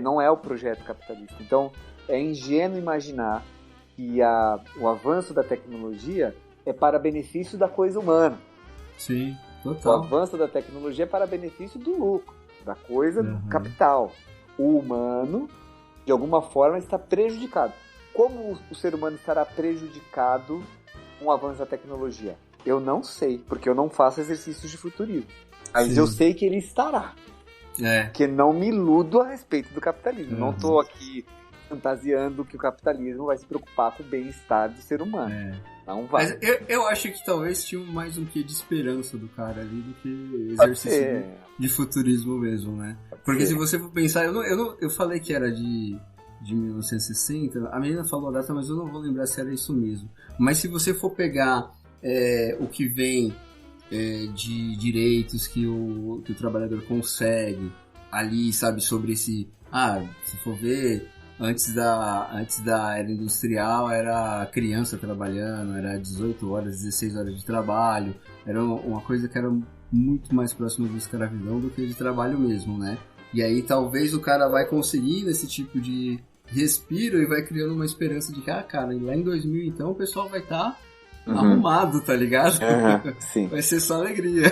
Não é o projeto capitalista. Então, é ingênuo imaginar que o avanço da tecnologia é para benefício da coisa humana. Sim, total. O avanço da tecnologia é para benefício do lucro, da coisa do capital. O humano, de alguma forma, está prejudicado. Como o ser humano estará prejudicado com o avanço da tecnologia? Eu não sei, porque eu não faço exercícios de futurismo. Mas eu sei que ele estará. Porque não me iludo a respeito do capitalismo. Não estou aqui fantasiando que o capitalismo vai se preocupar com o bem-estar do ser humano. Não vai. Mas eu acho que talvez tinha mais um quê de esperança do cara ali do que exercício de futurismo mesmo, né? Porque se você for pensar, eu falei que era de 1960, a menina falou a data, mas eu não vou lembrar se era isso mesmo. Mas se você for pegar o que vem de direitos que o trabalhador consegue ali, sabe, sobre esse... se for ver, antes da era industrial era criança trabalhando, era 18 horas, 16 horas de trabalho, era uma coisa que era muito mais próxima de escravidão do que de trabalho mesmo, né? E aí talvez o cara vai conseguir esse tipo de respiro e vai criando uma esperança de que, cara, lá em 2000 então o pessoal vai estar arrumado, tá ligado? Sim. Vai ser só alegria.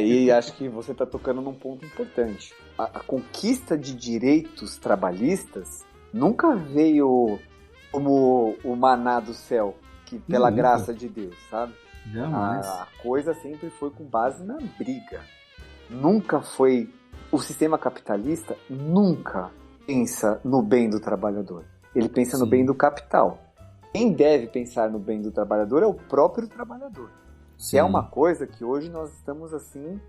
E acho que você tá tocando num ponto importante. A conquista de direitos trabalhistas nunca veio como o maná do céu, que pela graça de Deus, sabe? Jamais. A coisa sempre foi com base na briga. Nunca foi... O sistema capitalista nunca pensa no bem do trabalhador. Ele pensa no bem do capital. Quem deve pensar no bem do trabalhador é o próprio trabalhador. Que é uma coisa que hoje nós estamos, assim,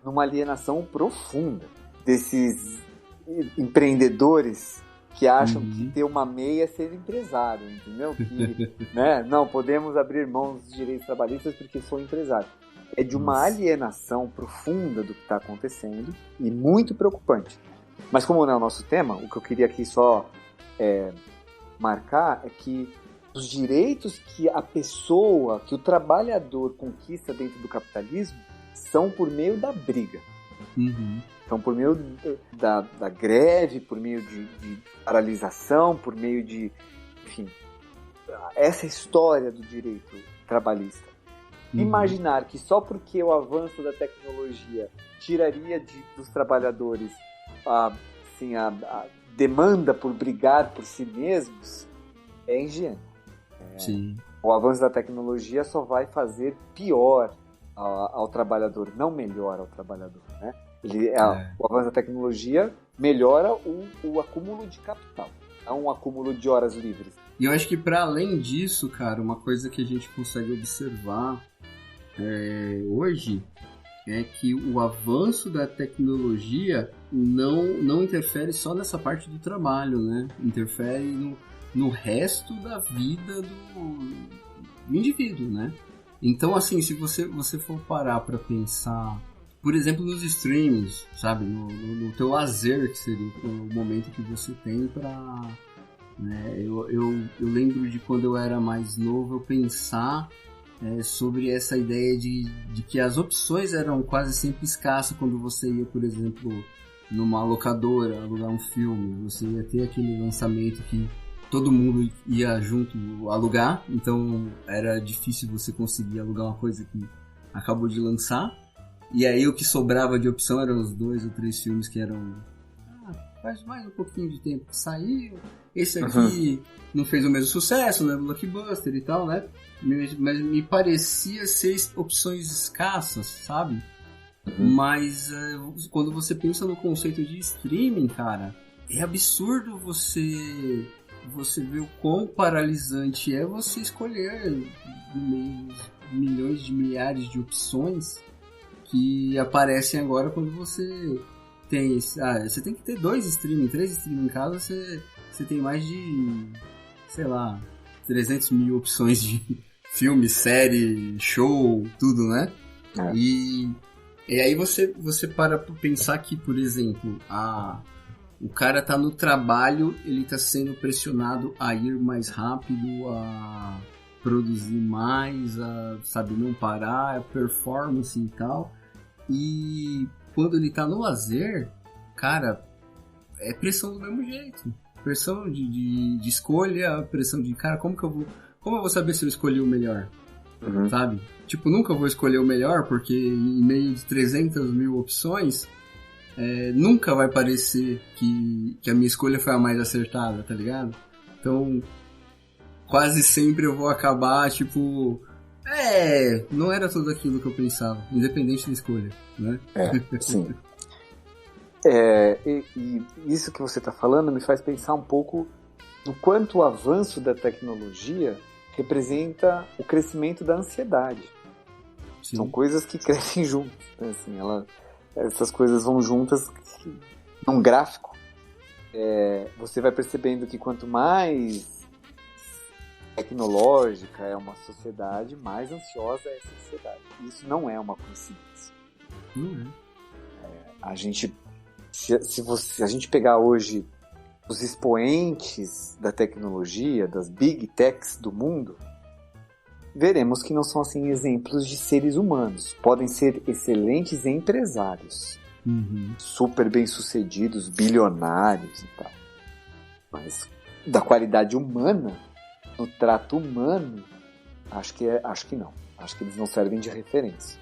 numa alienação profunda desses empreendedores que acham que ter uma MEI é ser empresário, entendeu? Que, não podemos abrir mão dos direitos trabalhistas porque sou empresário. É de uma alienação profunda do que está acontecendo e muito preocupante. Mas como não é o nosso tema, o que eu queria aqui só marcar é que os direitos que a pessoa, que o trabalhador conquista dentro do capitalismo são por meio da briga. São por meio da greve, por meio de paralisação, por meio de... Enfim, essa história do direito trabalhista. Imaginar que só porque o avanço da tecnologia tiraria dos trabalhadores a demanda por brigar por si mesmos é ingênuo. Sim. O avanço da tecnologia só vai fazer pior ao trabalhador, não melhor ao trabalhador, né? O avanço da tecnologia melhora o acúmulo de capital, não o acúmulo de horas livres. E eu acho que para além disso, cara, uma coisa que a gente consegue observar hoje é que o avanço da tecnologia não interfere só nessa parte do trabalho, né? Interfere no resto da vida do indivíduo, né? Então, assim, se você for parar para pensar, por exemplo, nos streamings, sabe? No teu lazer, que seria o momento que você tem para... Né? Eu lembro de quando eu era mais novo, eu pensar sobre essa ideia de que as opções eram quase sempre escassas quando você ia, por exemplo, numa locadora alugar um filme. Você ia ter aquele lançamento que todo mundo ia junto alugar, então era difícil você conseguir alugar uma coisa que acabou de lançar. E aí o que sobrava de opção eram os 2 ou 3 filmes que eram... faz mais um pouquinho de tempo que saiu. Esse aqui não fez o mesmo sucesso, né? Blockbuster e tal, né? Mas me parecia ser opções escassas, sabe? Mas quando você pensa no conceito de streaming, cara, é absurdo você ver o quão paralisante é você escolher no meio dos milhões de milhares de opções que aparecem agora quando você tem... você tem que ter 2 streaming, 3 streaming em casa, você tem mais de, sei lá, 300 mil opções de filme, série, show, tudo, né? E aí você para pensar que, por exemplo, o cara tá no trabalho, ele tá sendo pressionado a ir mais rápido, a produzir mais, a, sabe, não parar, a performance e tal. E quando ele tá no lazer, cara, é pressão do mesmo jeito. Pressão de escolha, pressão de, cara, como eu vou saber se eu escolhi o melhor? Sabe? Tipo, nunca vou escolher o melhor, porque em meio de 300 mil opções, nunca vai parecer que a minha escolha foi a mais acertada, tá ligado? Então, quase sempre eu vou acabar, tipo... não era tudo aquilo que eu pensava, independente da escolha, né? Sim. E isso que você está falando me faz pensar um pouco no quanto o avanço da tecnologia representa o crescimento da ansiedade. Sim. São coisas que crescem juntas, né? Assim, essas coisas vão juntas num gráfico. Você vai percebendo que quanto mais tecnológica é uma sociedade, mais ansiosa é essa sociedade. Isso não é uma coincidência. Se a gente pegar hoje os expoentes da tecnologia, das big techs do mundo, veremos que não são assim exemplos de seres humanos. Podem ser excelentes empresários, super bem-sucedidos, bilionários e tal. Mas da qualidade humana, no trato humano, acho que não. Acho que eles não servem de referência.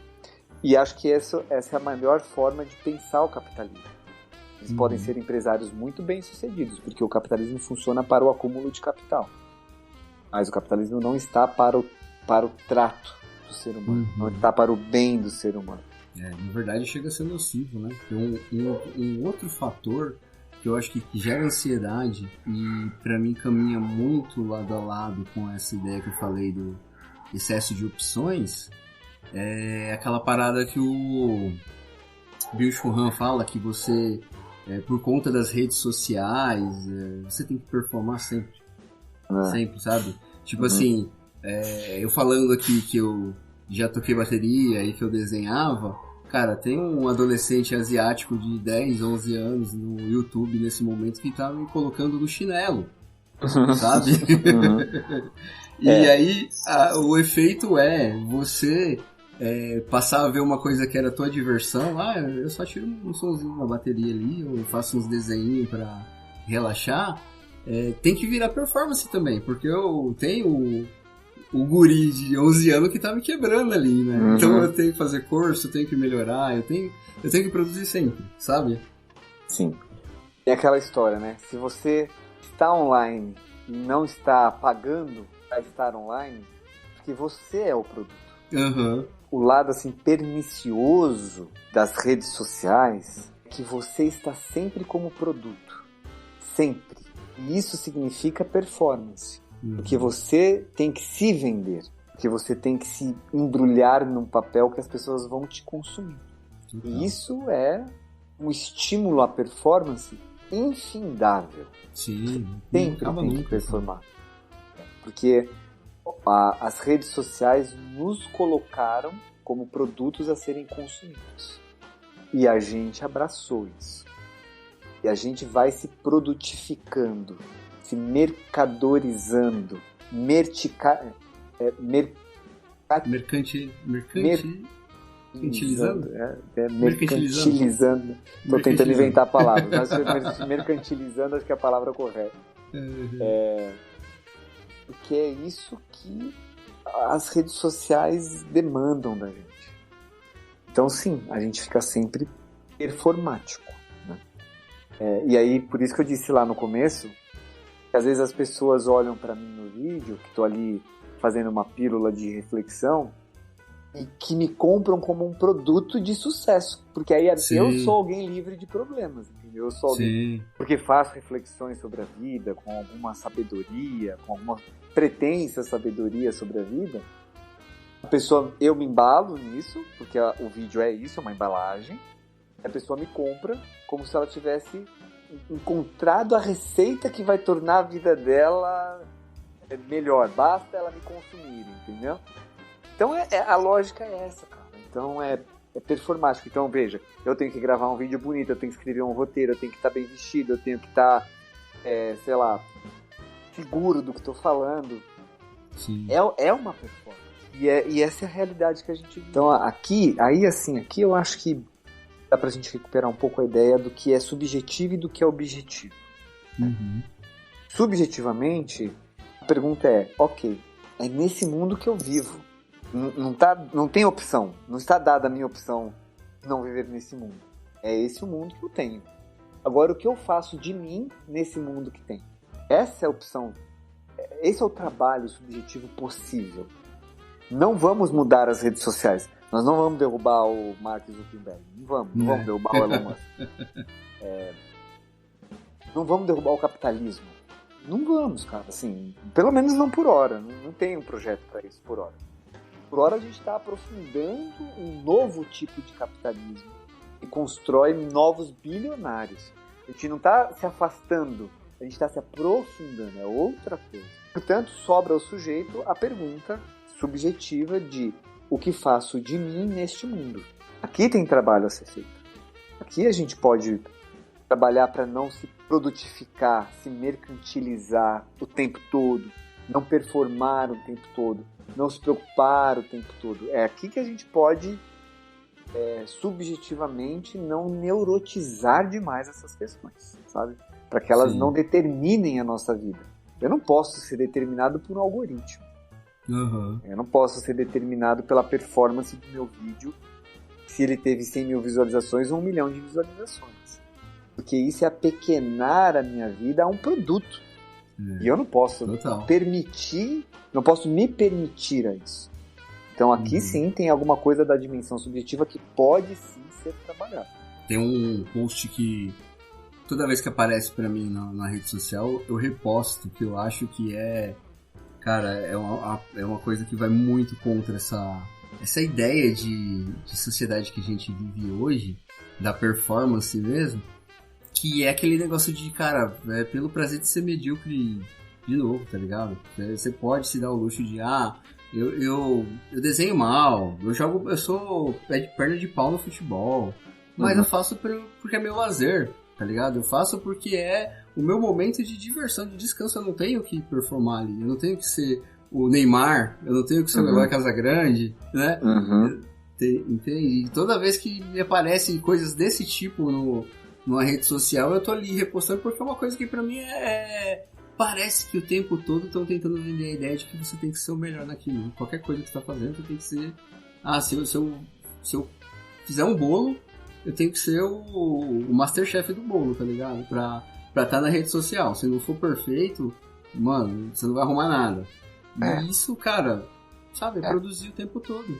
E acho que essa é a melhor forma de pensar o capitalismo. Eles podem ser empresários muito bem-sucedidos, porque o capitalismo funciona para o acúmulo de capital. Mas o capitalismo não está para o trato do ser humano, não está para o bem do ser humano. Na verdade chega a ser nocivo, né? Um outro fator que eu acho que gera ansiedade e para mim caminha muito lado a lado com essa ideia que eu falei do excesso de opções, é aquela parada que o Bill Churran fala, que você, por conta das redes sociais, você tem que performar sempre. Sempre, sabe? Tipo assim, eu falando aqui que eu já toquei bateria e que eu desenhava, cara, tem um adolescente asiático de 10, 11 anos no YouTube nesse momento que tá me colocando no chinelo, sabe? E aí o efeito você passar a ver uma coisa que era tua diversão, eu só tiro um somzinho na bateria ali, eu faço uns desenhinhos pra relaxar, tem que virar performance também, porque eu tenho o guri de 11 anos que tá me quebrando ali, né? Uhum. Então eu tenho que fazer curso, eu tenho que melhorar, eu tenho que produzir sempre, sabe? Sim. É aquela história, né? Se você está online e não está pagando para estar online, porque você é o produto. Uhum. O lado, assim, pernicioso das redes sociais é que você está sempre como produto. Sempre. E isso significa performance. Porque você tem que se vender. Porque você tem que se embrulhar num papel que as pessoas vão te consumir. E isso é um estímulo à performance infindável. Sim. Sempre tem que performar. Porque as redes sociais nos colocaram como produtos a serem consumidos. E a gente abraçou isso. E a gente vai se produtificando, se mercadorizando, mercantilizando. Mercantilizando. Estou tentando inventar palavras, mas mercantilizando acho que é a palavra correta. Porque é isso que as redes sociais demandam da gente. Então, sim, a gente fica sempre performático. Né? E aí, por isso que eu disse lá no começo, que às vezes as pessoas olham para mim no vídeo, que estou ali fazendo uma pílula de reflexão, e que me compram como um produto de sucesso. Porque aí eu sou alguém livre de problemas, entendeu? Eu sou alguém porque faço reflexões sobre a vida, com alguma sabedoria, com alguma pretensa sabedoria sobre a vida. A pessoa, eu me embalo nisso, porque o vídeo é isso, é uma embalagem. A pessoa me compra como se ela tivesse encontrado a receita que vai tornar a vida dela melhor. Basta ela me consumir, entendeu? Então a lógica é essa, cara. Então é performático. Então veja, eu tenho que gravar um vídeo bonito, eu tenho que escrever um roteiro, eu tenho que estar bem vestido, eu tenho que estar, sei lá, seguro do que estou falando. Sim. É uma performance. E essa é a realidade que a gente vive. Então aqui eu acho que dá pra gente recuperar um pouco a ideia do que é subjetivo e do que é objetivo. Uhum. Subjetivamente, a pergunta é, ok, é nesse mundo que eu vivo. Não tem opção. Não está dada a minha opção de não viver nesse mundo. É esse o mundo que eu tenho. Agora, o que eu faço de mim nesse mundo que tem? Essa é a opção. Esse é o trabalho subjetivo possível. Não vamos mudar as redes sociais. Nós não vamos derrubar o Mark Zuckerberg. Não vamos derrubar o Elon Musk. Não vamos derrubar o capitalismo. Não vamos, cara. Assim, pelo menos não por hora. Não tem um projeto para isso por hora. Por hora a gente está aprofundando um novo tipo de capitalismo e constrói novos bilionários. A gente não está se afastando, a gente está se aprofundando, é outra coisa. Portanto, sobra ao sujeito a pergunta subjetiva de o que faço de mim neste mundo. Aqui tem trabalho a ser feito. Aqui a gente pode trabalhar para não se produtificar, se mercantilizar o tempo todo, não performar o tempo todo, não se preocupar o tempo todo. É aqui que a gente pode, subjetivamente, não neurotizar demais essas questões, sabe? Para que elas não determinem a nossa vida. Eu não posso ser determinado por um algoritmo. Uhum. Eu não posso ser determinado pela performance do meu vídeo, se ele teve 100 mil visualizações ou 1 milhão de visualizações. Porque isso é apequenar a minha vida a um produto. E eu não posso não posso me permitir a isso. Então aqui sim tem alguma coisa da dimensão subjetiva que pode sim ser trabalhada. Tem um post que toda vez que aparece pra mim na rede social, eu reposto, que eu acho que cara, é uma coisa que vai muito contra essa ideia de sociedade que a gente vive hoje, da performance mesmo, que é aquele negócio de, cara, pelo prazer de ser medíocre de novo, tá ligado? Você pode se dar o luxo de, eu desenho mal, eu sou perna de pau no futebol, mas eu faço porque é meu lazer, tá ligado? Eu faço porque é o meu momento de diversão, de descanso. Eu não tenho que performar ali, eu não tenho que ser o Neymar, eu não tenho que ser o Eloy Casagrande, né? Entende? E toda vez que me aparecem coisas desse tipo numa rede social, eu tô ali repostando porque é uma coisa que pra mim é parece que o tempo todo estão tentando vender a ideia de que você tem que ser o melhor naquilo. Qualquer coisa que você tá fazendo, você tem que ser... se eu fizer um bolo, eu tenho que ser o Masterchef do bolo, tá ligado? Pra estar na rede social. Se não for perfeito, mano, você não vai arrumar nada. E isso, cara, sabe, produzir o tempo todo.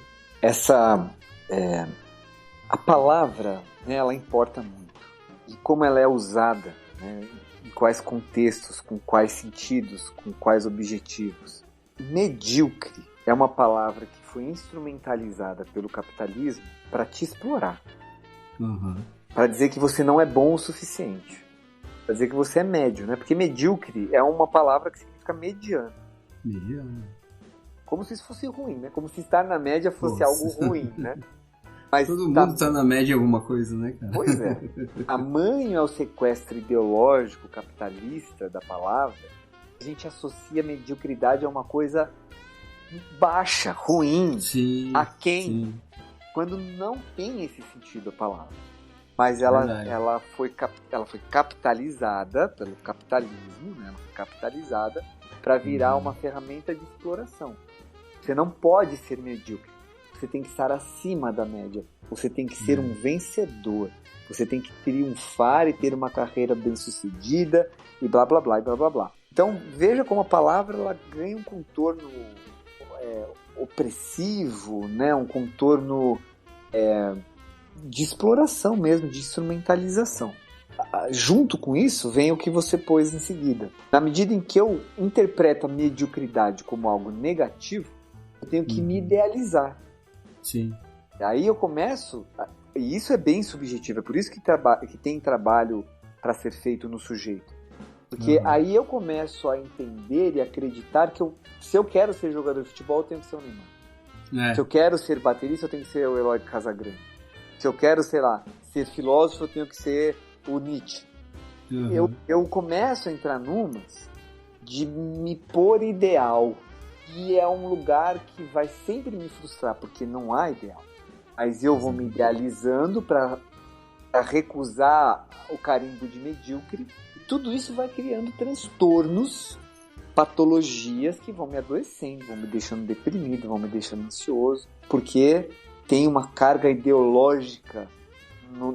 A palavra, né, ela importa muito. E como ela é usada, né, em quais contextos, com quais sentidos, com quais objetivos. Medíocre é uma palavra que foi instrumentalizada pelo capitalismo para te explorar. Para dizer que você não é bom o suficiente. Para dizer que você é médio, né? Porque medíocre é uma palavra que significa mediano. Mediano. Como se isso fosse ruim, né? Como se estar na média fosse algo ruim, né? Mas todo mundo tá na média em alguma coisa, né, cara? Pois é. Tamanho ao sequestro ideológico capitalista da palavra, a gente associa a mediocridade a uma coisa baixa, ruim, aquém, quando não tem esse sentido a palavra. Mas ela foi capitalizada pelo capitalismo, né? Ela foi capitalizada para virar uma ferramenta de exploração. Você não pode ser medíocre. Você tem que estar acima da média. Você tem que ser um vencedor. Você tem que triunfar e ter uma carreira bem-sucedida e blá, blá, blá, e blá, blá, blá. Então, veja como a palavra ela ganha um contorno opressivo, né? Um contorno de exploração mesmo, de instrumentalização. Junto com isso, vem o que você pôs em seguida. Na medida em que eu interpreto a mediocridade como algo negativo, eu tenho que me idealizar. Sim. Aí eu começo, e isso é bem subjetivo, é por isso que tem trabalho para ser feito no sujeito. Porque aí eu começo a entender e acreditar que se eu quero ser jogador de futebol, eu tenho que ser o Neymar. Se eu quero ser baterista, eu tenho que ser o Eloy Casagrande. Se eu quero, sei lá, ser filósofo, eu tenho que ser o Nietzsche. Eu começo a entrar numas de me pôr ideal. E é um lugar que vai sempre me frustrar, porque não há ideal. Mas eu vou me idealizando para recusar o carimbo de medíocre. E tudo isso vai criando transtornos, patologias que vão me adoecendo, vão me deixando deprimido, vão me deixando ansioso. Porque tem uma carga ideológica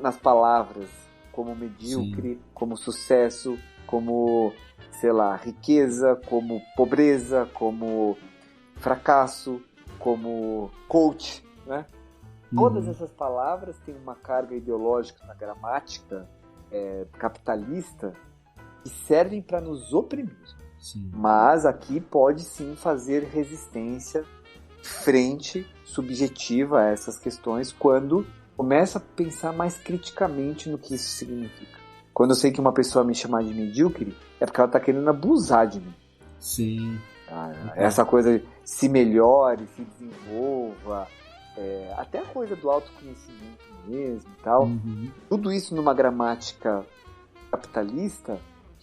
nas palavras, como medíocre, como sucesso, como, sei lá, riqueza, como pobreza, como fracasso, como coach, né? Todas essas palavras têm uma carga ideológica na gramática capitalista que servem para nos oprimir. Sim. Mas aqui pode sim fazer resistência frente subjetiva a essas questões quando começa a pensar mais criticamente no que isso significa. Quando eu sei que uma pessoa me chamar de medíocre, é porque ela está querendo abusar de mim. Sim. Essa coisa de se melhore, se desenvolva, até a coisa do autoconhecimento mesmo e tal. Tudo isso numa gramática capitalista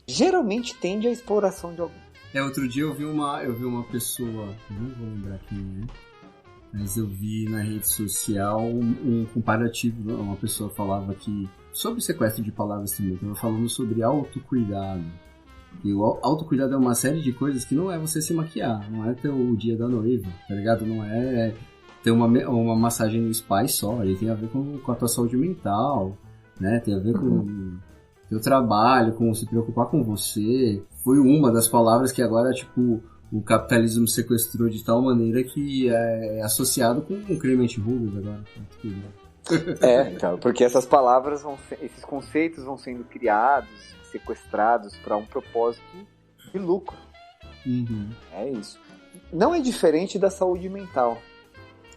geralmente tende à exploração de alguém. Outro dia eu vi uma pessoa, não vou lembrar quem mas eu vi na rede social um comparativo. Uma pessoa falava que, sobre sequestro de palavras também, estava falando sobre autocuidado. E o autocuidado é uma série de coisas que não é você se maquiar, não é ter o dia da noiva, tá ligado? Não é ter uma massagem no spa só, ele tem a ver com a tua saúde mental, né? Tem a ver com o teu trabalho, com se preocupar com você. Foi uma das palavras que agora, tipo, o capitalismo sequestrou de tal maneira que é associado com o Clement Rubens agora. Então, porque essas palavras esses conceitos vão sendo criados, sequestrados para um propósito de lucro. É isso. Não é diferente da saúde mental.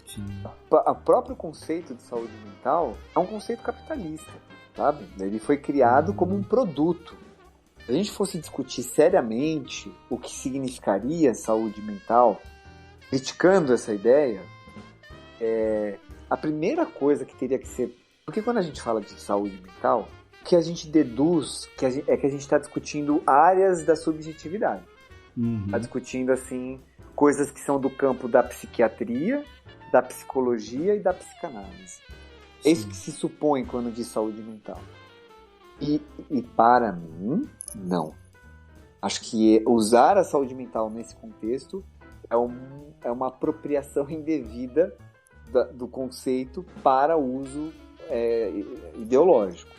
Sim. O próprio conceito de saúde mental é um conceito capitalista, sabe? Ele foi criado como um produto. Se a gente fosse discutir seriamente o que significaria saúde mental, criticando essa ideia, a primeira coisa que teria que ser... Porque quando a gente fala de saúde mental, o que a gente deduz é que a gente está discutindo áreas da subjetividade. Está discutindo, assim, coisas que são do campo da psiquiatria, da psicologia e da psicanálise. É isso que se supõe quando diz saúde mental. E para mim, não. Acho que usar a saúde mental nesse contexto é uma apropriação indevida do conceito para uso ideológico.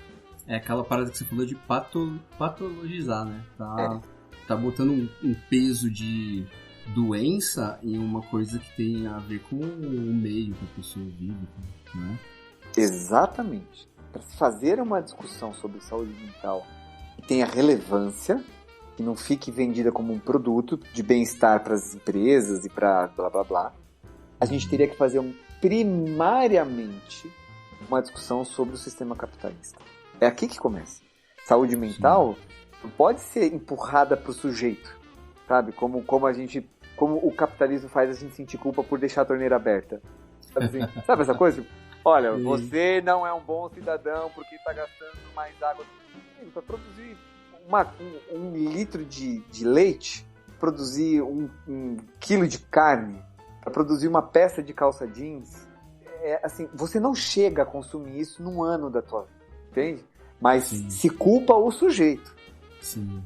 É aquela parada que você falou de patologizar, né? Tá botando um peso de doença em uma coisa que tem a ver com o meio que a pessoa vive, né? Exatamente. Para se fazer uma discussão sobre saúde mental que tenha relevância, que não fique vendida como um produto de bem-estar para as empresas e para blá blá blá, a gente teria que fazer primariamente uma discussão sobre o sistema capitalista. É aqui que começa. Saúde mental não pode ser empurrada para o sujeito, sabe? Como o capitalismo faz a gente sentir culpa por deixar a torneira aberta. Sabe, assim? Sabe essa coisa? Olha, você não é um bom cidadão porque está gastando mais água para produzir um litro de leite, produzir um quilo de carne, para produzir uma peça de calça jeans. Assim, você não chega a consumir isso num ano da tua vida, entende? Mas se culpa o sujeito. Sim.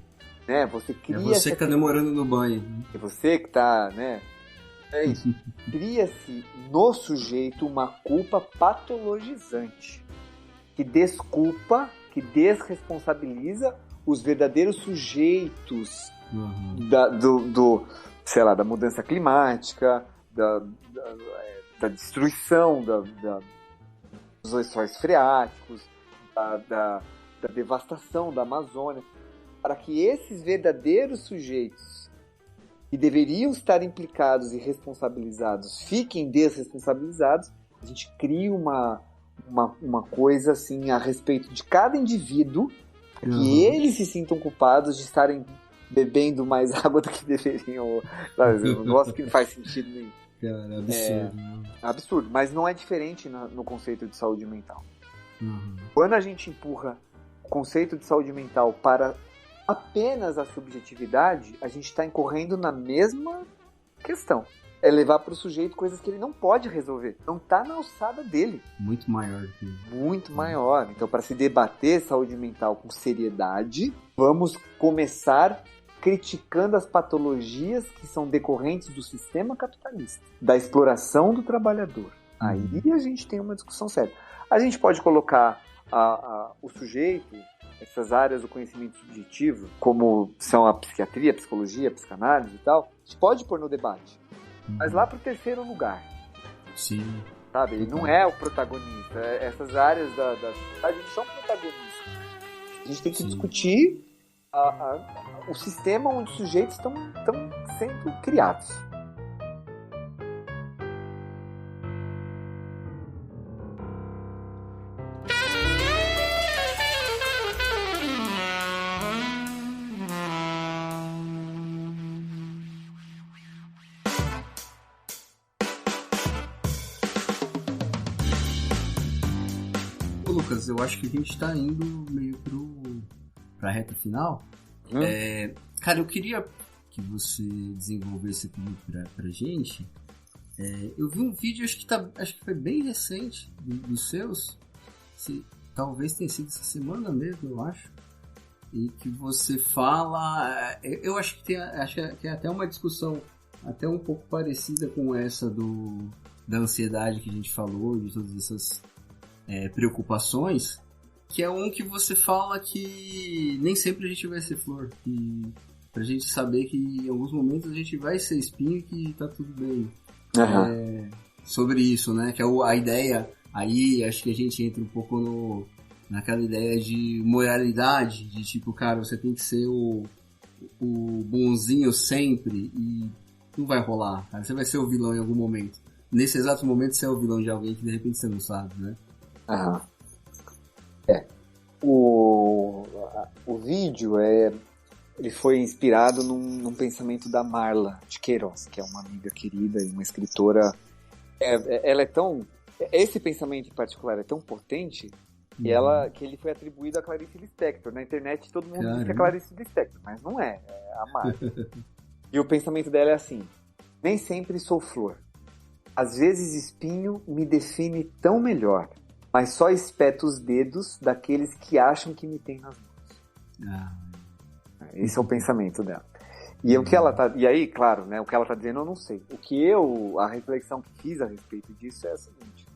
Né? Você cria é você que está demorando no banho. É você que está, né? É isso. Cria-se no sujeito uma culpa patologizante que desculpa, que desresponsabiliza os verdadeiros sujeitos da mudança climática, da destruição dos lençóis freáticos, da devastação da Amazônia, para que esses verdadeiros sujeitos que deveriam estar implicados e responsabilizados fiquem desresponsabilizados. A gente cria uma coisa assim a respeito de cada indivíduo, que eles se sintam culpados de estarem bebendo mais água do que deveriam. Sabe? Um negócio que não faz sentido nenhum. Cara, absurdo. Absurdo, mas não é diferente no conceito de saúde mental. Quando a gente empurra o conceito de saúde mental para apenas a subjetividade, a gente está incorrendo na mesma questão. É levar para o sujeito coisas que ele não pode resolver. Não está na alçada dele. Muito maior do que... Muito maior. Então, para se debater saúde mental com seriedade, vamos começar criticando as patologias que são decorrentes do sistema capitalista, da exploração do trabalhador. Aí a gente tem uma discussão séria. A gente pode colocar o sujeito, essas áreas do conhecimento subjetivo, como são a psiquiatria, a psicologia, a psicanálise e tal, a gente pode pôr no debate. Mas lá para o terceiro lugar. Sim. Sabe? Ele não é o protagonista. Essas áreas da sociedade não são protagonistas. A gente tem que discutir o sistema onde os sujeitos estão sendo criados. Lucas, eu acho que a gente está indo meio pra reta final. Cara, eu queria que você desenvolvesse tudo pra gente. Eu vi um vídeo, acho que foi bem recente, dos seus. Talvez tenha sido essa semana mesmo, eu acho. E que você fala... Eu acho que é até uma discussão até um pouco parecida com essa da ansiedade que a gente falou, de todas essas preocupações, que é um que você fala que nem sempre a gente vai ser flor, que pra gente saber que em alguns momentos a gente vai ser espinho e que tá tudo bem. Sobre isso, né? Que é a ideia, aí acho que a gente entra um pouco naquela ideia de moralidade, de tipo, cara, você tem que ser o bonzinho sempre e não vai rolar, cara. Você vai ser o vilão em algum momento. Nesse exato momento você é o vilão de alguém que de repente você não sabe, né? O vídeo ele foi inspirado num pensamento da Marla de Queiroz, que é uma amiga querida e uma escritora. Ela é tão... Esse pensamento em particular é tão potente que ele foi atribuído a Clarice Lispector. Na internet todo mundo diz que é Clarice Lispector, mas não é a Marla. E o pensamento dela é assim: nem sempre sou flor. Às vezes espinho me define tão melhor, mas só espeto os dedos daqueles que acham que me têm nas mãos. Esse é o pensamento dela. E o que ela tá, e aí, claro, né, o que ela está dizendo eu não sei. A reflexão que fiz a respeito disso é a seguinte: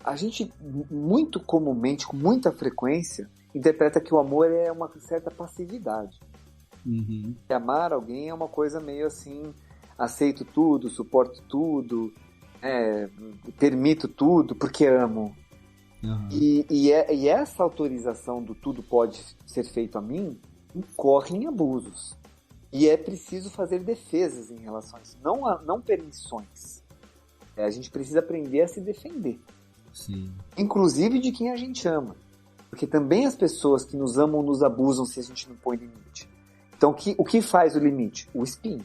a gente muito comumente, com muita frequência, interpreta que o amor é uma certa passividade. Uhum. Que amar alguém é uma coisa meio assim, aceito tudo, suporto tudo, permito tudo porque amo. Uhum. E essa autorização do tudo pode ser feito a mim incorre em abusos. E é preciso fazer defesas em relação a isso, não permissões. A gente precisa aprender a se defender. Sim. Inclusive de quem a gente ama. Porque também as pessoas que nos amam nos abusam se a gente não põe limite. Então, o que faz o limite? O espinho.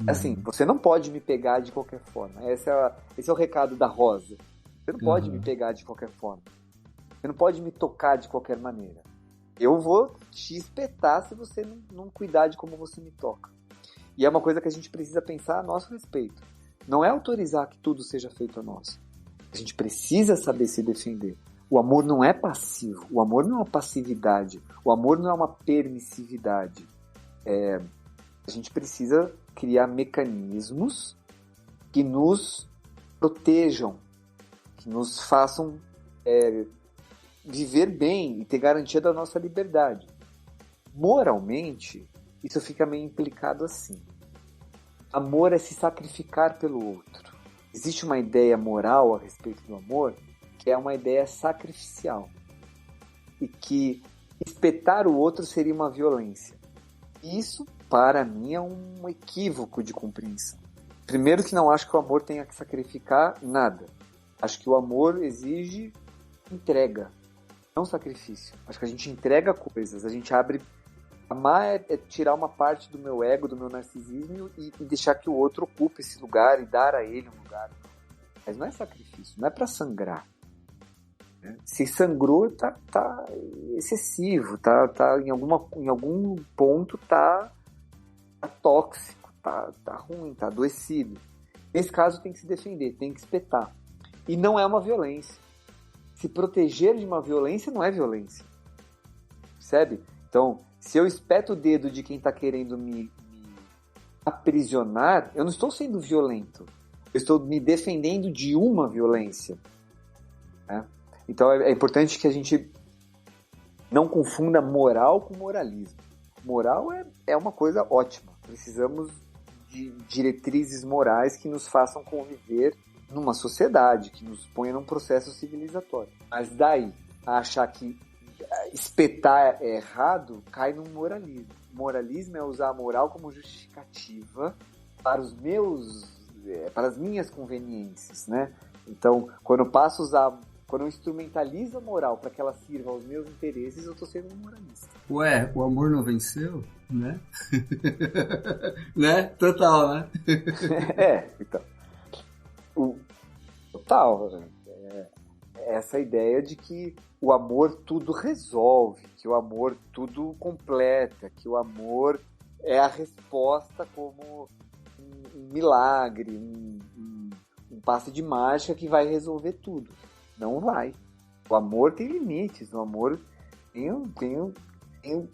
Assim, você não pode me pegar de qualquer forma. Esse é o recado da Rosa. Você não pode me pegar de qualquer forma. Você não pode me tocar de qualquer maneira. Eu vou te espetar se você não cuidar de como você me toca. E é uma coisa que a gente precisa pensar a nosso respeito. Não é autorizar que tudo seja feito a nós. A gente precisa saber se defender. O amor não é passivo. O amor não é uma passividade. O amor não é uma permissividade. A gente precisa criar mecanismos que nos protejam, que nos façam viver bem e ter garantia da nossa liberdade. Moralmente, isso fica meio implicado assim. Amor é se sacrificar pelo outro. Existe uma ideia moral a respeito do amor que é uma ideia sacrificial e que espetar o outro seria uma violência. Isso, para mim, é um equívoco de compreensão. Primeiro que não acho que o amor tenha que sacrificar nada. Acho que o amor exige entrega, não sacrifício. Acho que a gente entrega coisas, a gente abre... Amar é tirar uma parte do meu ego, do meu narcisismo e deixar que o outro ocupe esse lugar e dar a ele um lugar. Mas não é sacrifício, não é para sangrar. Né? Se sangrou, tá excessivo, tá em algum ponto tá tóxico, tá ruim, tá adoecido. Nesse caso tem que se defender, tem que espetar. E não é uma violência. Se proteger de uma violência não é violência. Percebe? Então, se eu espeto o dedo de quem está querendo me aprisionar, eu não estou sendo violento. Eu estou me defendendo de uma violência. Né? Então é importante que a gente não confunda moral com moralismo. Moral é uma coisa ótima. Precisamos de diretrizes morais que nos façam conviver numa sociedade, que nos ponha num processo civilizatório. Mas daí a achar que espetar é errado, cai no moralismo. Moralismo é usar a moral como justificativa para para as minhas conveniências, né? Então, quando eu instrumentalizo a moral para que ela sirva aos meus interesses, eu estou sendo um moralista. Ué, o amor não venceu, né? Né? Total, né? Então. Total, né? Essa ideia de que o amor tudo resolve, que o amor tudo completa, que o amor é a resposta como um milagre, um passe de mágica que vai resolver tudo. Não vai. O amor tem limites, o amor tem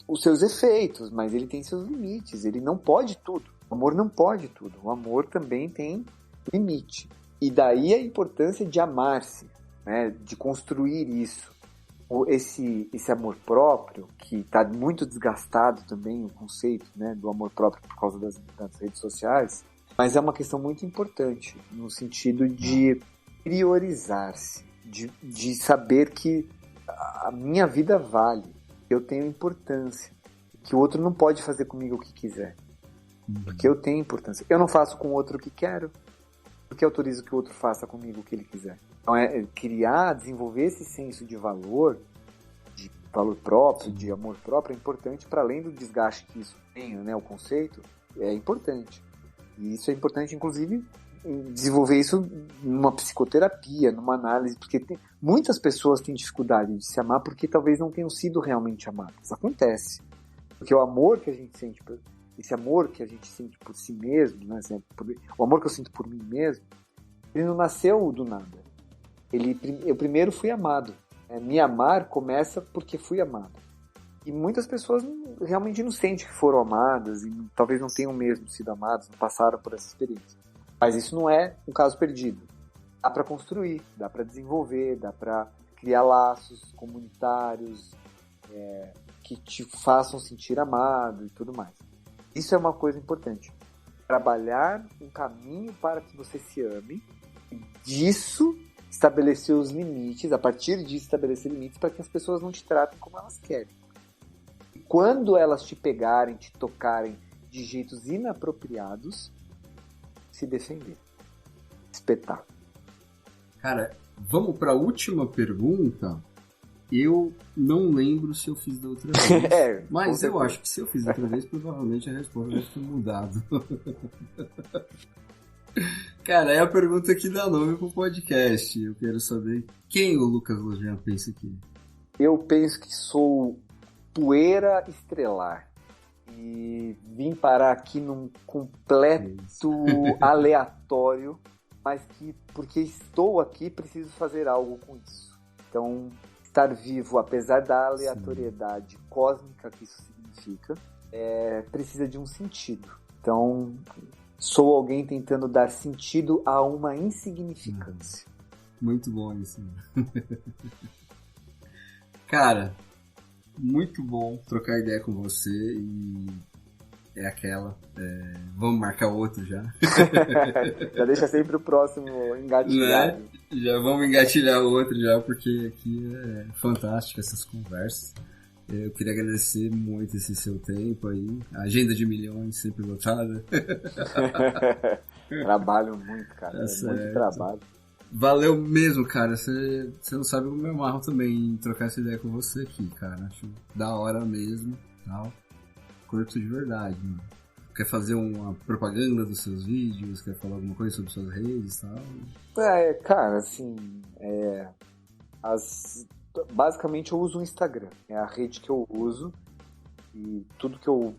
os seus efeitos, mas ele tem seus limites, ele não pode tudo. O amor não pode tudo, o amor também tem limite. E daí a importância de amar-se, né, de construir isso. Esse amor próprio, que está muito desgastado também, o conceito, né, do amor próprio por causa das redes sociais, mas é uma questão muito importante, no sentido de priorizar-se, de saber que a minha vida vale, eu tenho importância, que o outro não pode fazer comigo o que quiser, porque eu tenho importância. Eu não faço com o outro o que quero, porque autorizo que o outro faça comigo o que ele quiser. Então desenvolver esse senso de valor próprio, de amor próprio, é importante para além do desgaste que isso tem, né, o conceito, é importante. E isso é importante, inclusive, desenvolver isso numa psicoterapia, numa análise, porque muitas pessoas têm dificuldade de se amar porque talvez não tenham sido realmente amadas. Acontece. Porque o amor que a gente sente, esse amor que a gente sente por si mesmo, né, o amor que eu sinto por mim mesmo, ele não nasceu do nada. Eu primeiro fui amado. Me amar começa porque fui amado. E muitas pessoas realmente não sentem que foram amadas e talvez não tenham mesmo sido amadas, não passaram por essa experiência. Mas isso não é um caso perdido. Dá para construir, dá para desenvolver, dá para criar laços comunitários que te façam sentir amado e tudo mais. Isso é uma coisa importante. Trabalhar um caminho para que você se ame e disso estabelecer os limites, a partir disso estabelecer limites para que as pessoas não te tratem como elas querem. E quando elas te pegarem, te tocarem de jeitos inapropriados, se defender. Espetar. Cara, vamos para a última pergunta. Eu não lembro se eu fiz da outra vez. Mas eu acho que se eu fiz da outra vez, provavelmente a resposta deve ter mudado. Cara, é a pergunta que dá nome pro podcast. Eu quero saber quem o Lucas Lujan pensa que é. Eu penso que sou poeira estrelar. E vim parar aqui num completo aleatório, mas que, porque estou aqui, preciso fazer algo com isso. Então, estar vivo, apesar da aleatoriedade cósmica que isso significa, precisa de um sentido. Então, sou alguém tentando dar sentido a uma insignificância. Muito bom isso. Cara, muito bom trocar ideia com você e é aquela. Vamos marcar outro já. Já deixa sempre o próximo engatilhado. Né? Já vamos engatilhar outro já, porque aqui é fantástico essas conversas. Eu queria agradecer muito esse seu tempo aí. A agenda de milhões sempre lotada. Trabalho muito, cara. Tá muito trabalho. Valeu mesmo, cara. Você não sabe como eu me amarro também em trocar essa ideia com você aqui, cara. Acho da hora mesmo. Tal. Curto de verdade, mano. Quer fazer uma propaganda dos seus vídeos? Quer falar alguma coisa sobre suas redes e tal? Cara, assim... Basicamente eu uso o Instagram. É a rede que eu uso. E tudo que eu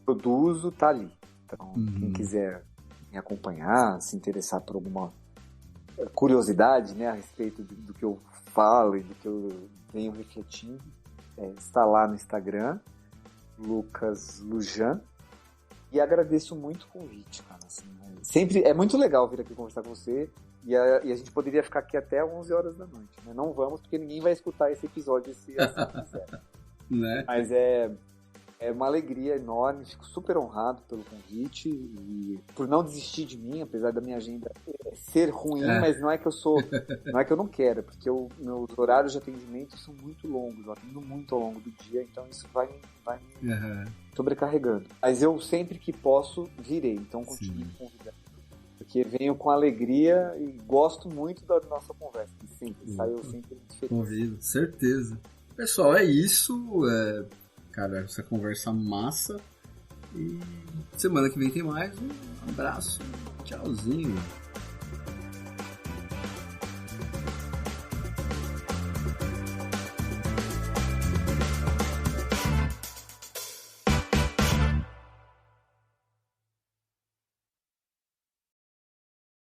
produzo tá ali. Então, quem quiser me acompanhar, se interessar por alguma curiosidade, né, a respeito do que eu falo e do que eu venho refletindo, está lá no Instagram, Lucas Lujan. E agradeço muito o convite, cara. Assim, sempre é muito legal vir aqui conversar com você. E a gente poderia ficar aqui até 11 horas da noite. Né? Não vamos, porque ninguém vai escutar esse episódio se assim quiser. Né? Mas é uma alegria enorme. Fico super honrado pelo convite e por não desistir de mim, apesar da minha agenda ser ruim, mas não é que eu não quero, porque meus horários de atendimento são muito longos, eu atendo muito ao longo do dia, então isso vai me sobrecarregando. Mas eu sempre que posso, virei, então continue me convidando. Porque venho com alegria e gosto muito da nossa conversa. Saiu sempre muito feliz. Convido, certeza. Pessoal, é isso. Cara, essa conversa massa. E semana que vem tem mais. Um abraço. Tchauzinho.